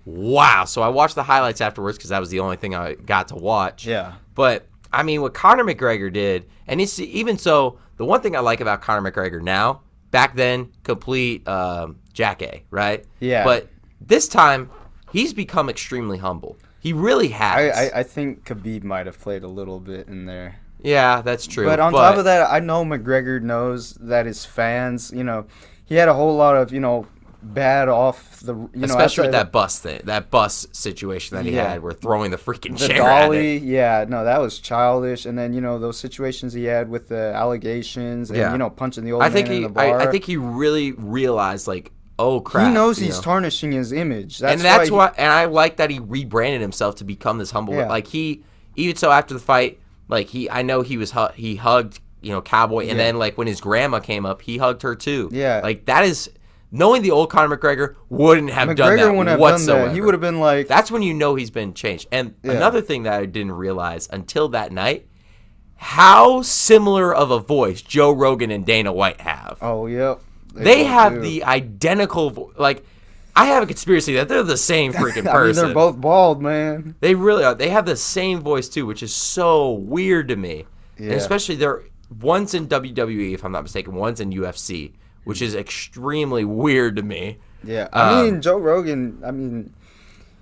wow. So I watched the highlights afterwards because that was the only thing I got to watch. Yeah. But, I mean, what Conor McGregor did, and it's even so, the one thing I like about Conor McGregor now, back then, complete jack-A, right? Yeah. But this time, he's become extremely humble. He really has. I think Khabib might have played a little bit in there. Yeah, that's true. But on top of that, I know McGregor knows that his fans, he had a whole lot of, bad off the, especially with that bus thing, that bus situation that he had, where throwing the freaking chair dolly, at it. Yeah, no, that was childish. And then those situations he had with the allegations and punching the old man in the bar. I think he really realized oh crap, he knows he's tarnishing his image. And I like that he rebranded himself to become this humble. Yeah. Even so after the fight, I know he hugged Cowboy, and then when his grandma came up, he hugged her too. Yeah, that is. Knowing the old Conor McGregor wouldn't have done that wouldn't have whatsoever. Done that. He would have been like... That's when you know he's been changed. And another thing that I didn't realize until that night, how similar of a voice Joe Rogan and Dana White have. Oh, yep. They have the identical voice. I have a conspiracy that they're the same freaking person. I mean, they're both bald, man. They really are. They have the same voice, too, which is so weird to me. Yeah. And especially, one's in WWE, if I'm not mistaken, one's in UFC. Which is extremely weird to me. Yeah. I mean, Joe Rogan,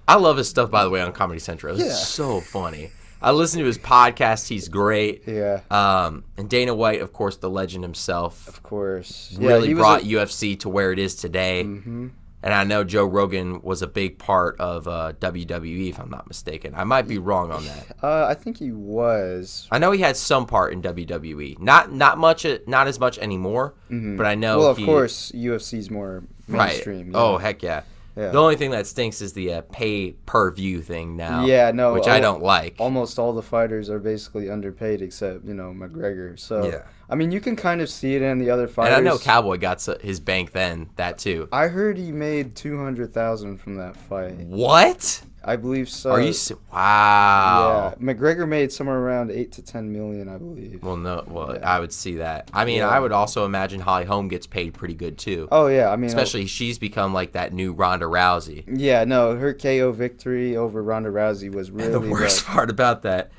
I love his stuff, by the way, on Comedy Central. It's so funny. I listen to his podcast. He's great. Yeah. And Dana White, of course, the legend himself. Of course. Really brought UFC to where it is today. Mm-hmm. And I know Joe Rogan was a big part of WWE, if I'm not mistaken. I might be wrong on that. I think he was. I know he had some part in WWE. Not much, not as much anymore. Mm-hmm. But I know. Well, of course, UFC's more mainstream. Right. Yeah. Oh, heck yeah. Yeah. The only thing that stinks is the pay-per-view thing now. Yeah, no. Which I don't like. Almost all the fighters are basically underpaid except, McGregor. So, yeah. I mean, you can kind of see it in the other fighters. And I know Cowboy got his bank then, that too. I heard he made $200,000 from that fight. What? I believe so. Are you? Wow. Yeah, McGregor made somewhere around $8 to $10 million, I believe. Well, no. Well, yeah. I would see that. I mean, I would also imagine Holly Holm gets paid pretty good too. Oh yeah, I mean, especially she's become that new Ronda Rousey. Yeah, no, her KO victory over Ronda Rousey was really. And the worst part about that,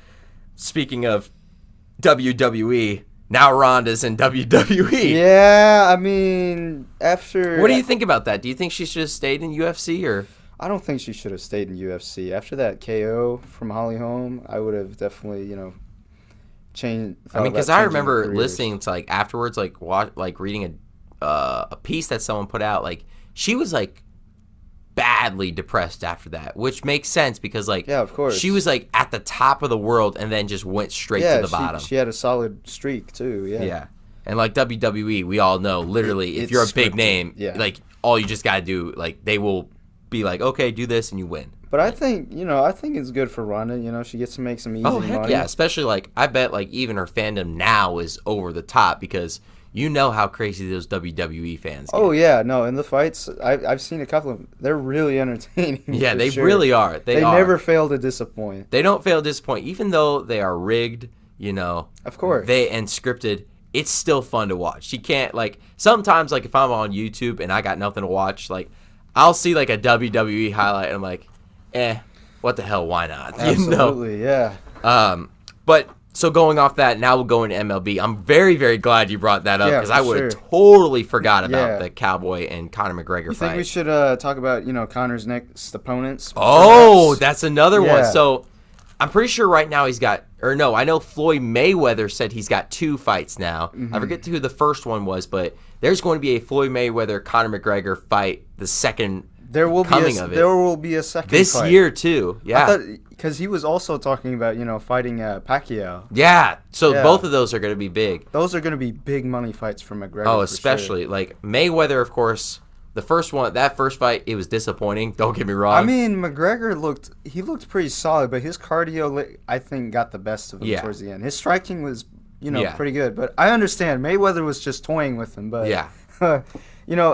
speaking of WWE, now Ronda's in WWE. Yeah, I mean, after. What do you think about that? Do you think she should have stayed in UFC or? I don't think she should have stayed in UFC. After that KO from Holly Holm, I would have definitely, changed. I mean, because I remember listening to afterwards, reading a piece that someone put out. She was badly depressed after that, which makes sense because yeah, of course, she was at the top of the world and then just went straight to the bottom. She had a solid streak too. Yeah. Yeah, and WWE, we all know literally if you're a big name, all you just gotta do they will. Be okay, do this and you win. But I think it's good for Ronda. She gets to make some easy money. Oh heck yeah, especially I bet even her fandom now is over the top because how crazy those WWE fans get. Oh yeah, no, in the fights I've seen a couple of them. They're really entertaining. Yeah, they really are. They never fail to disappoint. They don't fail to disappoint, even though they are rigged. Of course. And scripted. It's still fun to watch. She can't sometimes if I'm on YouTube and I got nothing to watch I'll see a WWE highlight and I'm what the hell? Why not? Absolutely, yeah. But so going off that, now we'll go into MLB. I'm very, very glad you brought that up because I would have totally forgot about the Cowboy and Conor McGregor fight. Think we should talk about Conor's next opponents? Oh, that's another one. So I'm pretty sure right now he's got, or no, I know Floyd Mayweather said he's got 2 fights now. Mm-hmm. I forget who the first one was, but there's going to be a Floyd Mayweather Conor McGregor fight. The second there will be a second this fight. Year too. Yeah, because he was also talking about fighting Pacquiao. Yeah, so both of those are going to be big. Those are going to be big money fights for McGregor. Oh, especially like Mayweather, of course. The first one, that first fight, it was disappointing. Don't get me wrong. I mean, McGregor looked pretty solid, but his cardio, I think, got the best of him towards the end. His striking was, pretty good. But I understand Mayweather was just toying with him. But I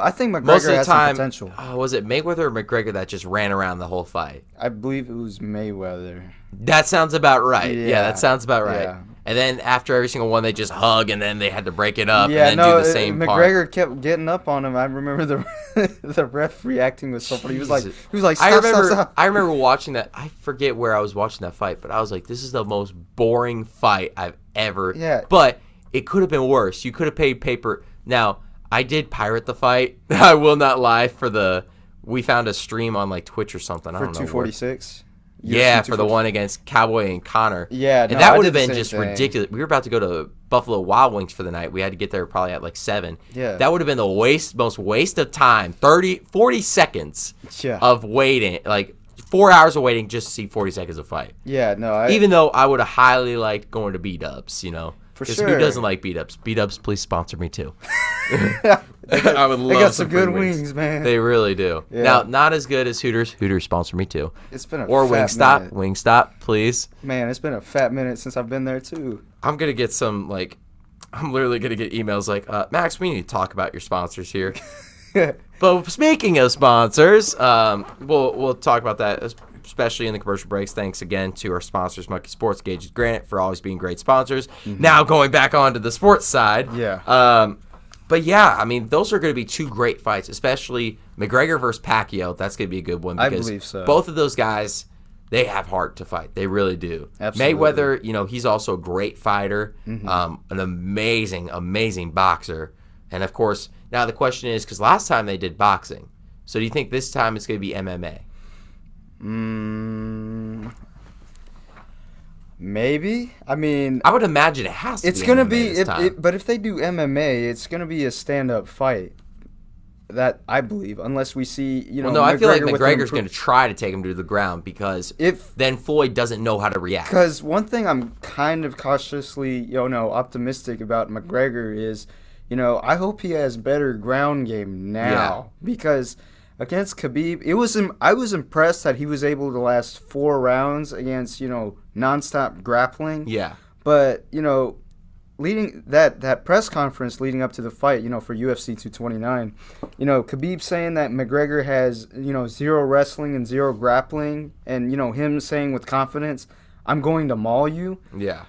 think McGregor has some potential. Was it Mayweather or McGregor that just ran around the whole fight? I believe it was Mayweather. That sounds about right. Yeah, that sounds about right. Yeah. And then after every single one, they just hug, and then they had to break it up and then do the same McGregor kept getting up on him. I remember the ref reacting was so funny. He was like, stop. I remember watching that. I forget where I was watching that fight, but I was like, this is the most boring fight I've ever. Yeah. But it could have been worse. You could have paid paper. Now, I did pirate the fight. I will not lie. We found a stream on like Twitch or something. I don't know. For 246. Yeah, for the one against Cowboy and Connor. Yeah, and that would have been just ridiculous. We were about to go to Buffalo Wild Wings for the night. We had to get there probably at like 7. Yeah. That would have been the most waste of time. 40 seconds of waiting. Like 4 hours of waiting just to see 40 seconds of fight. Yeah, no. Even though I would have highly liked going to B-Dubs, For sure. Because who doesn't like B-Dubs? B-Dubs, please sponsor me too. I would love They got some good wings, man. They really do. Yeah. Now, not as good as Hooters. Hooters sponsor me too. It's been Wingstop. Wingstop, please. Man, it's been a fat minute since I've been there too. I'm gonna get some I'm literally gonna get emails like, Max, we need to talk about your sponsors here. But speaking of sponsors, we'll talk about that, especially in the commercial breaks. Thanks again to our sponsors, Monkey Sports, Gauges, Granite, for always being great sponsors. Mm-hmm. Now going back onto the sports side. Yeah. But yeah, I mean, those are going to be 2 great fights, especially McGregor versus Pacquiao. That's going to be a good one because I believe so. Both of those guys, they have heart to fight. They really do. Absolutely. Mayweather, he's also a great fighter, an amazing, amazing boxer. And of course, now the question is, because last time they did boxing, so do you think this time it's going to be MMA? Maybe. I mean, I would imagine it has to. It's going to be. But if they do MMA, it's going to be a stand-up fight. That I believe, unless we see, Well, no, I feel like McGregor's going to try to take him to the ground because then Floyd doesn't know how to react. Because one thing I'm kind of cautiously, optimistic about McGregor is, I hope he has better ground game now because. Against Khabib, I was impressed that he was able to last 4 rounds against, nonstop grappling. Yeah. But, leading that press conference leading up to the fight, for UFC 229, Khabib saying that McGregor has, 0 wrestling and 0 grappling, and, him saying with confidence, I'm going to maul you. Yeah.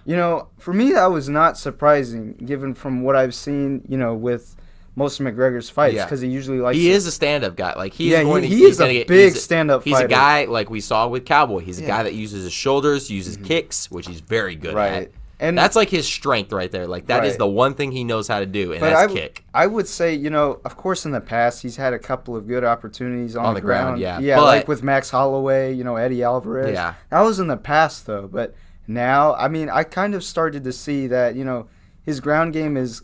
For me, that was not surprising, given from what I've seen, with most of McGregor's fights, because he usually likes. He is a stand-up guy. Like he is a big stand-up fighter. He's a guy like we saw with Cowboy. He's a guy that uses his shoulders, uses kicks, which he's very good at. And that's like his strength right there. Like that is the one thing he knows how to do, and that's kick. I would say, of course, in the past he's had a couple of good opportunities on the ground. Yeah, but, like with Max Holloway, Eddie Alvarez. Yeah, that was in the past though. But now, I mean, I kind of started to see that his ground game is.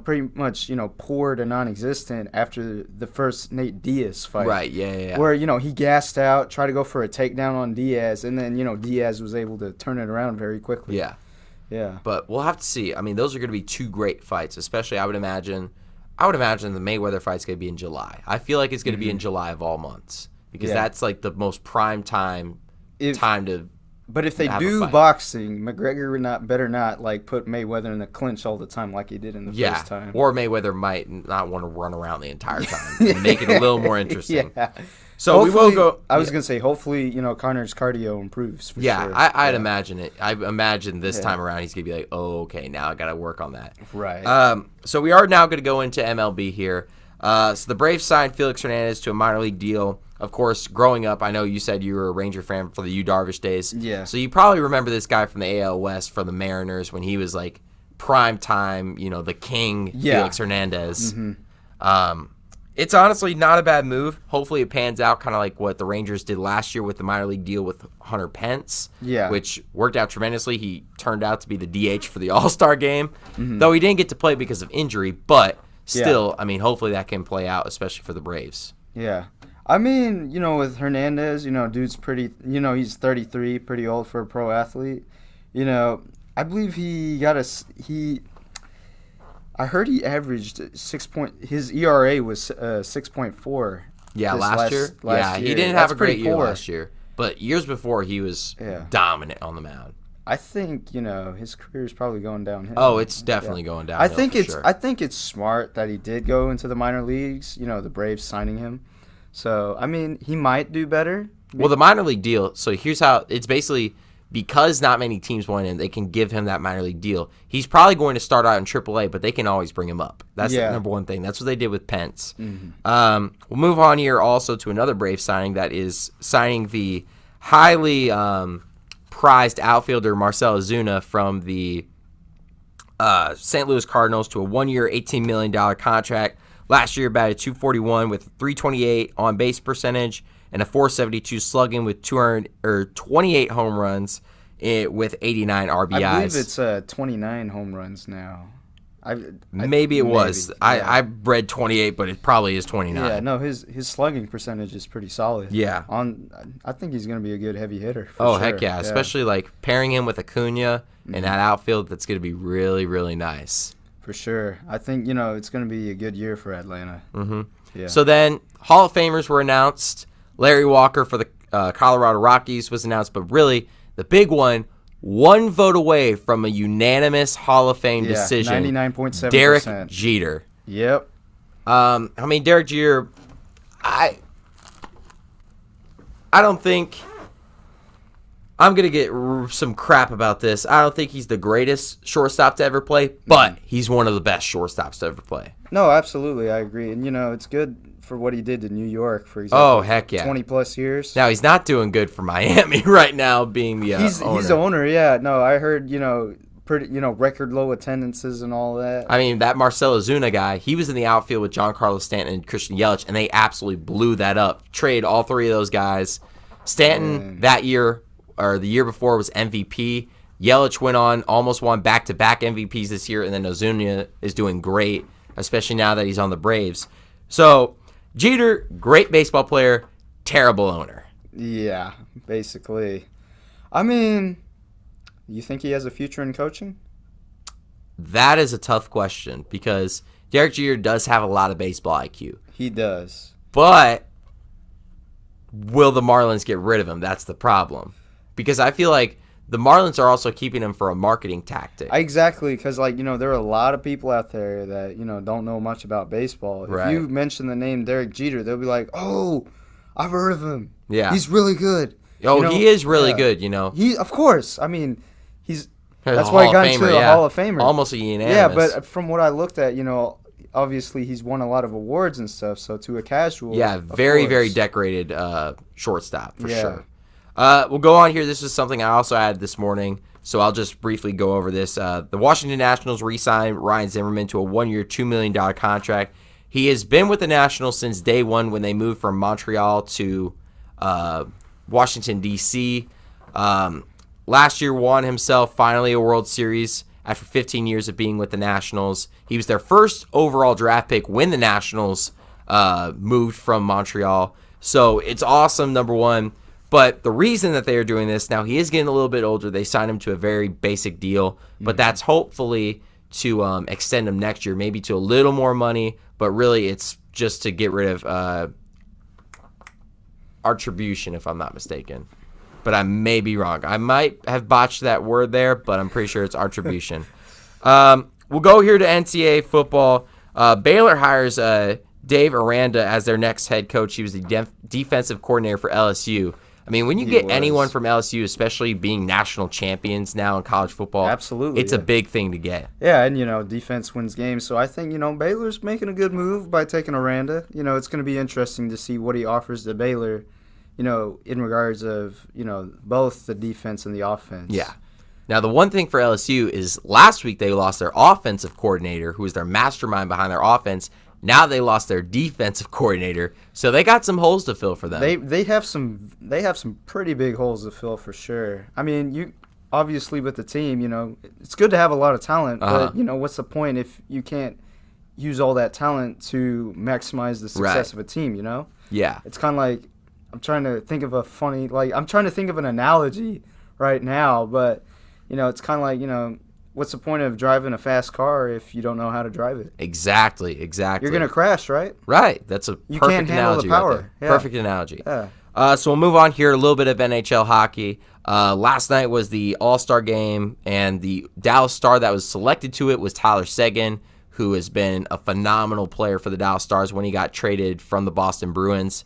Pretty much, poor to non-existent after the first Nate Diaz fight. Right, yeah. Where, he gassed out, tried to go for a takedown on Diaz, and then, Diaz was able to turn it around very quickly. Yeah. Yeah. But we'll have to see. I mean, those are going to be 2 great fights, especially I would imagine the Mayweather fight's going to be in July. I feel like it's going to be in July of all months because that's like the most prime time to. But if they do boxing, McGregor better not put Mayweather in the clinch all the time like he did in the first time. Or Mayweather might not want to run around the entire time and make it a little more interesting. Yeah. So hopefully, we will go. I was gonna say, hopefully, Connor's cardio improves. For sure. I'd imagine it. I imagine this time around he's gonna be like, oh, okay, now I gotta work on that. Right. So we are now gonna go into MLB here. So the Braves signed Felix Hernandez to a minor league deal. Of course, growing up, I know you said you were a Ranger fan for the Yu Darvish days. Yeah. So you probably remember this guy from the AL West from the Mariners when he was like prime time, the king, Felix Hernandez. Mm-hmm. It's honestly not a bad move. Hopefully it pans out kind of like what the Rangers did last year with the minor league deal with Hunter Pence, which worked out tremendously. He turned out to be the DH for the All-Star Game, though he didn't get to play because of injury, but still, I mean, hopefully that can play out, especially for the Braves. Yeah. I mean, with Hernandez, dude's pretty, he's 33, pretty old for a pro athlete. I believe I heard he averaged his ERA was 6.4. Yeah, last year. He didn't have a great year last year, but years before he was dominant on the mound. I think his career is probably going downhill. Oh, it's definitely going downhill. I think it's smart that he did go into the minor leagues. The Braves signing him. So I mean, he might do better. Well, the minor league deal. So here's how it's basically. Because not many teams want in, they can give him that minor league deal. He's probably going to start out in AAA, but they can always bring him up. That's the number one thing. That's what they did with Pence. Mm-hmm. We'll move on here also to another Brave signing that is signing the highly prized outfielder Marcell Ozuna from the St. Louis Cardinals to a 1-year, $18 million contract. Last year, batted .241 with .328 on base percentage and a .472 slugging with 28 home runs with 89 RBIs. I believe it's 29 home runs now. Maybe it was. I read 28, but it probably is 29. Yeah, no, his slugging percentage is pretty solid. Yeah. I think he's going to be a good heavy hitter for sure. Heck yeah. Especially like pairing him with Acuna in that outfield, that's going to be really, really nice. For sure. I think, it's going to be a good year for Atlanta. Mm-hmm. Yeah. So then Hall of Famers were announced. Larry Walker for the Colorado Rockies was announced, but really the big one vote away from a unanimous Hall of Fame decision. 99.7%. Derek Jeter. Yep. Derek Jeter, I don't think I'm going to get some crap about this. I don't think he's the greatest shortstop to ever play, but he's one of the best shortstops to ever play. No, absolutely. I agree. And, it's good for what he did to New York, for example. Oh, heck yeah. 20-plus years. Now, he's not doing good for Miami right now, being the owner. He's the owner, yeah. No, I heard, pretty, record low attendances and all that. I mean, that Marcell Ozuna guy, he was in the outfield with Giancarlo Stanton and Christian Yelich, and they absolutely blew that up. Trade all three of those guys. Stanton that year, or the year before, was MVP. Yelich went on, almost won back-to-back MVPs this year, and then Ozuna is doing great, especially now that he's on the Braves. So, Jeter, great baseball player, terrible owner. Yeah, basically. I mean, you think he has a future in coaching? That is a tough question because Derek Jeter does have a lot of baseball IQ. He does. But will the Marlins get rid of him? That's the problem. Because I feel like the Marlins are also keeping him for a marketing tactic. Exactly, because, there are a lot of people out there that, don't know much about baseball. If you mention the name Derek Jeter, they'll be like, oh, I've heard of him. Yeah. He's really good. Oh, he is really good, Of course. I mean, that's why he got into the Hall of Famer. Almost a unanimous. Yeah, but from what I looked at, obviously he's won a lot of awards and stuff, so to a casual. Yeah, very decorated shortstop, for sure. We'll go on here. This is something I also added this morning, so I'll just briefly go over this. The Washington Nationals re-signed Ryan Zimmerman to a 1-year, $2 million contract. He has been with the Nationals since day one when they moved from Montreal to Washington, D.C. Last year won himself finally a World Series after 15 years of being with the Nationals. He was their first overall draft pick when the Nationals moved from Montreal. So it's awesome, number one. But the reason that they are doing this, now he is getting a little bit older. They signed him to a very basic deal, but that's hopefully to extend him next year, maybe to a little more money, but really it's just to get rid of attribution, if I'm not mistaken. But I may be wrong. I might have botched that word there, but I'm pretty sure it's attribution. We'll go here to NCAA football. Baylor hires Dave Aranda as their next head coach. He was the defensive coordinator for LSU. I mean, when you get anyone from LSU, especially being national champions now in college football, absolutely, it's a big thing to get. Yeah, and, defense wins games. So I think, Baylor's making a good move by taking Aranda. It's going to be interesting to see what he offers to Baylor, in regards of, both the defense and the offense. Yeah. Now, the one thing for LSU is last week they lost their offensive coordinator, who was their mastermind behind their offense. Now they lost their defensive coordinator, so they got some holes to fill for them. They have some pretty big holes to fill for sure. I mean, you obviously with the team, it's good to have a lot of talent, but what's the point if you can't use all that talent to maximize the success of a team? Yeah. It's kind of like I'm trying to think of an analogy right now, but it's kind of like what's the point of driving a fast car if you don't know how to drive it? Exactly. You're going to crash, right? Right. That's a perfect analogy. You can't handle the power. Right there. Perfect analogy. Yeah. So we'll move on here, a little bit of NHL hockey. Last night was the All Star Game, and the Dallas star that was selected to it was Tyler Seguin, who has been a phenomenal player for the Dallas Stars when he got traded from the Boston Bruins.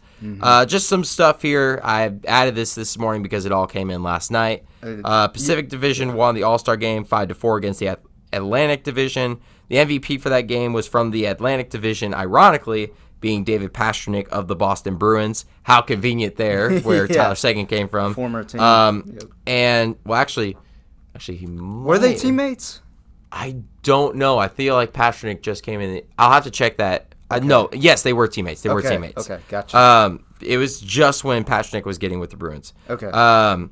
Just some stuff here. I added this morning because it all came in last night. Pacific Division won the All-Star Game 5-4 against the Atlantic Division. The MVP for that game was from the Atlantic Division, ironically, being David Pastrnak of the Boston Bruins. How convenient there, where Tyler Seguin came from. Former team. And, well, actually, he might. Were they teammates? I don't know. I feel like Pastrnak just came in. I'll have to check that. Okay. No, yes, they were teammates. They were teammates. Okay, gotcha. It was just when Pastrnak was getting with the Bruins. Okay.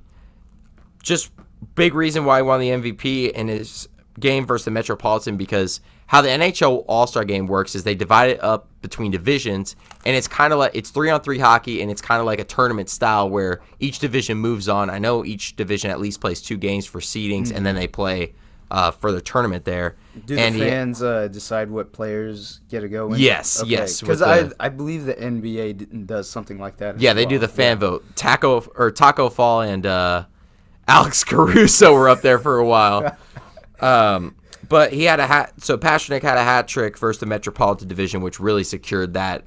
Just big reason why he won the MVP in his game versus the Metropolitan, because how the NHL All Star Game works is they divide it up between divisions, and it's kind of like it's 3-on-3 hockey, and it's kind of like a tournament style where each division moves on. I know each division at least plays 2 games for seedings, and then they play for the tournament there. Do the fans decide what players get to go in? Yes, okay. yes. Because I believe the NBA does something like that. Yeah, they do the fan vote. Taco Fall and Alex Caruso were up there for a while. But he had a hat. So Pastrnak had a hat trick versus the Metropolitan Division, which really secured that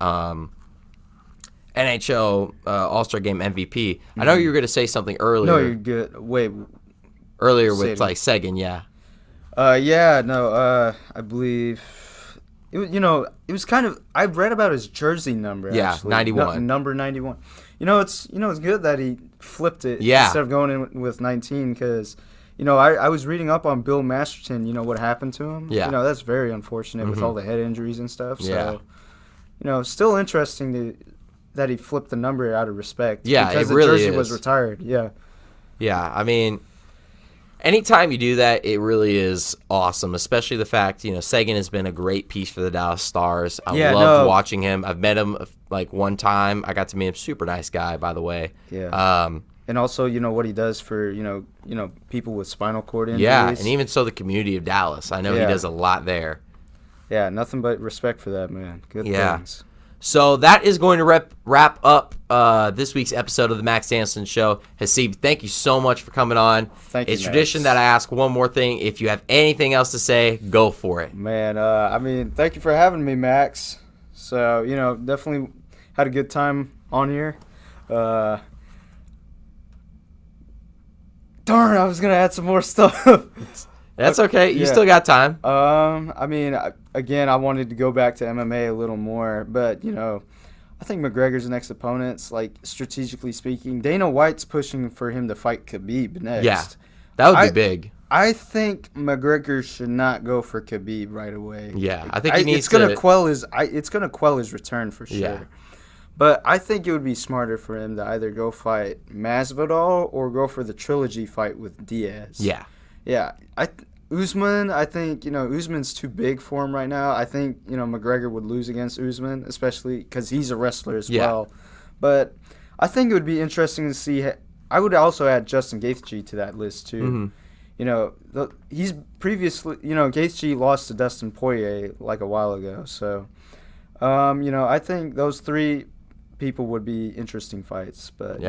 NHL All-Star Game MVP. I know you were going to say something earlier. No, you're good. Wait. Earlier with like Seguin, yeah. I believe it was kind of, I read about his jersey number. Yeah, actually. 91. Number 91. It's good that he flipped it instead of going in with 19, because I was reading up on Bill Masterton. What happened to him? Yeah. That's very unfortunate with all the head injuries and stuff. So, still interesting that he flipped the number out of respect. Yeah, because it really the jersey is. was retired. Yeah. Yeah, I mean, anytime you do that, it really is awesome, especially the fact, Seguin has been a great piece for the Dallas Stars. I loved watching him. I've met him like one time. I got to meet him. Super nice guy, by the way. Yeah. And also, what he does for, people with spinal cord injuries. Yeah, and even so the community of Dallas. I know he does a lot there. Yeah, nothing but respect for that, man. Good things. So that is going to wrap up this week's episode of the Max Danielsen Show. Haseeb, thank you so much for coming on. Thank you, It's tradition that I ask one more thing. If you have anything else to say, go for it. Man, thank you for having me, Max. So, definitely had a good time on here. Darn, I was going to add some more stuff. That's okay. You still got time. Again, I wanted to go back to MMA a little more, but, I think McGregor's next opponent's, like, strategically speaking, Dana White's pushing for him to fight Khabib next. Yeah, that would be big. I think McGregor should not go for Khabib right away. Yeah, I think he needs it's gonna quell his return for sure. Yeah. But I think it would be smarter for him to either go fight Masvidal or go for the trilogy fight with Diaz. Yeah. Yeah. Usman, I think, Usman's too big for him right now. I think, McGregor would lose against Usman, especially because he's a wrestler as well. But I think it would be interesting to see. I would also add Justin Gaethje to that list, too. Mm-hmm. He's previously, Gaethje lost to Dustin Poirier like a while ago. So, I think those 3 people would be interesting fights. But,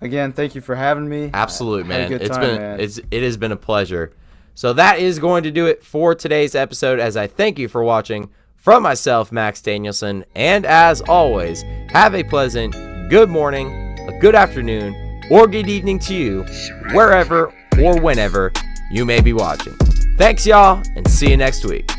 again, thank you for having me. Absolutely, man. It has been a pleasure. So that is going to do it for today's episode, as I thank you for watching. From myself, Max Danielsen, and as always, have a pleasant good morning, a good afternoon, or good evening to you, wherever or whenever you may be watching. Thanks, y'all, and see you next week.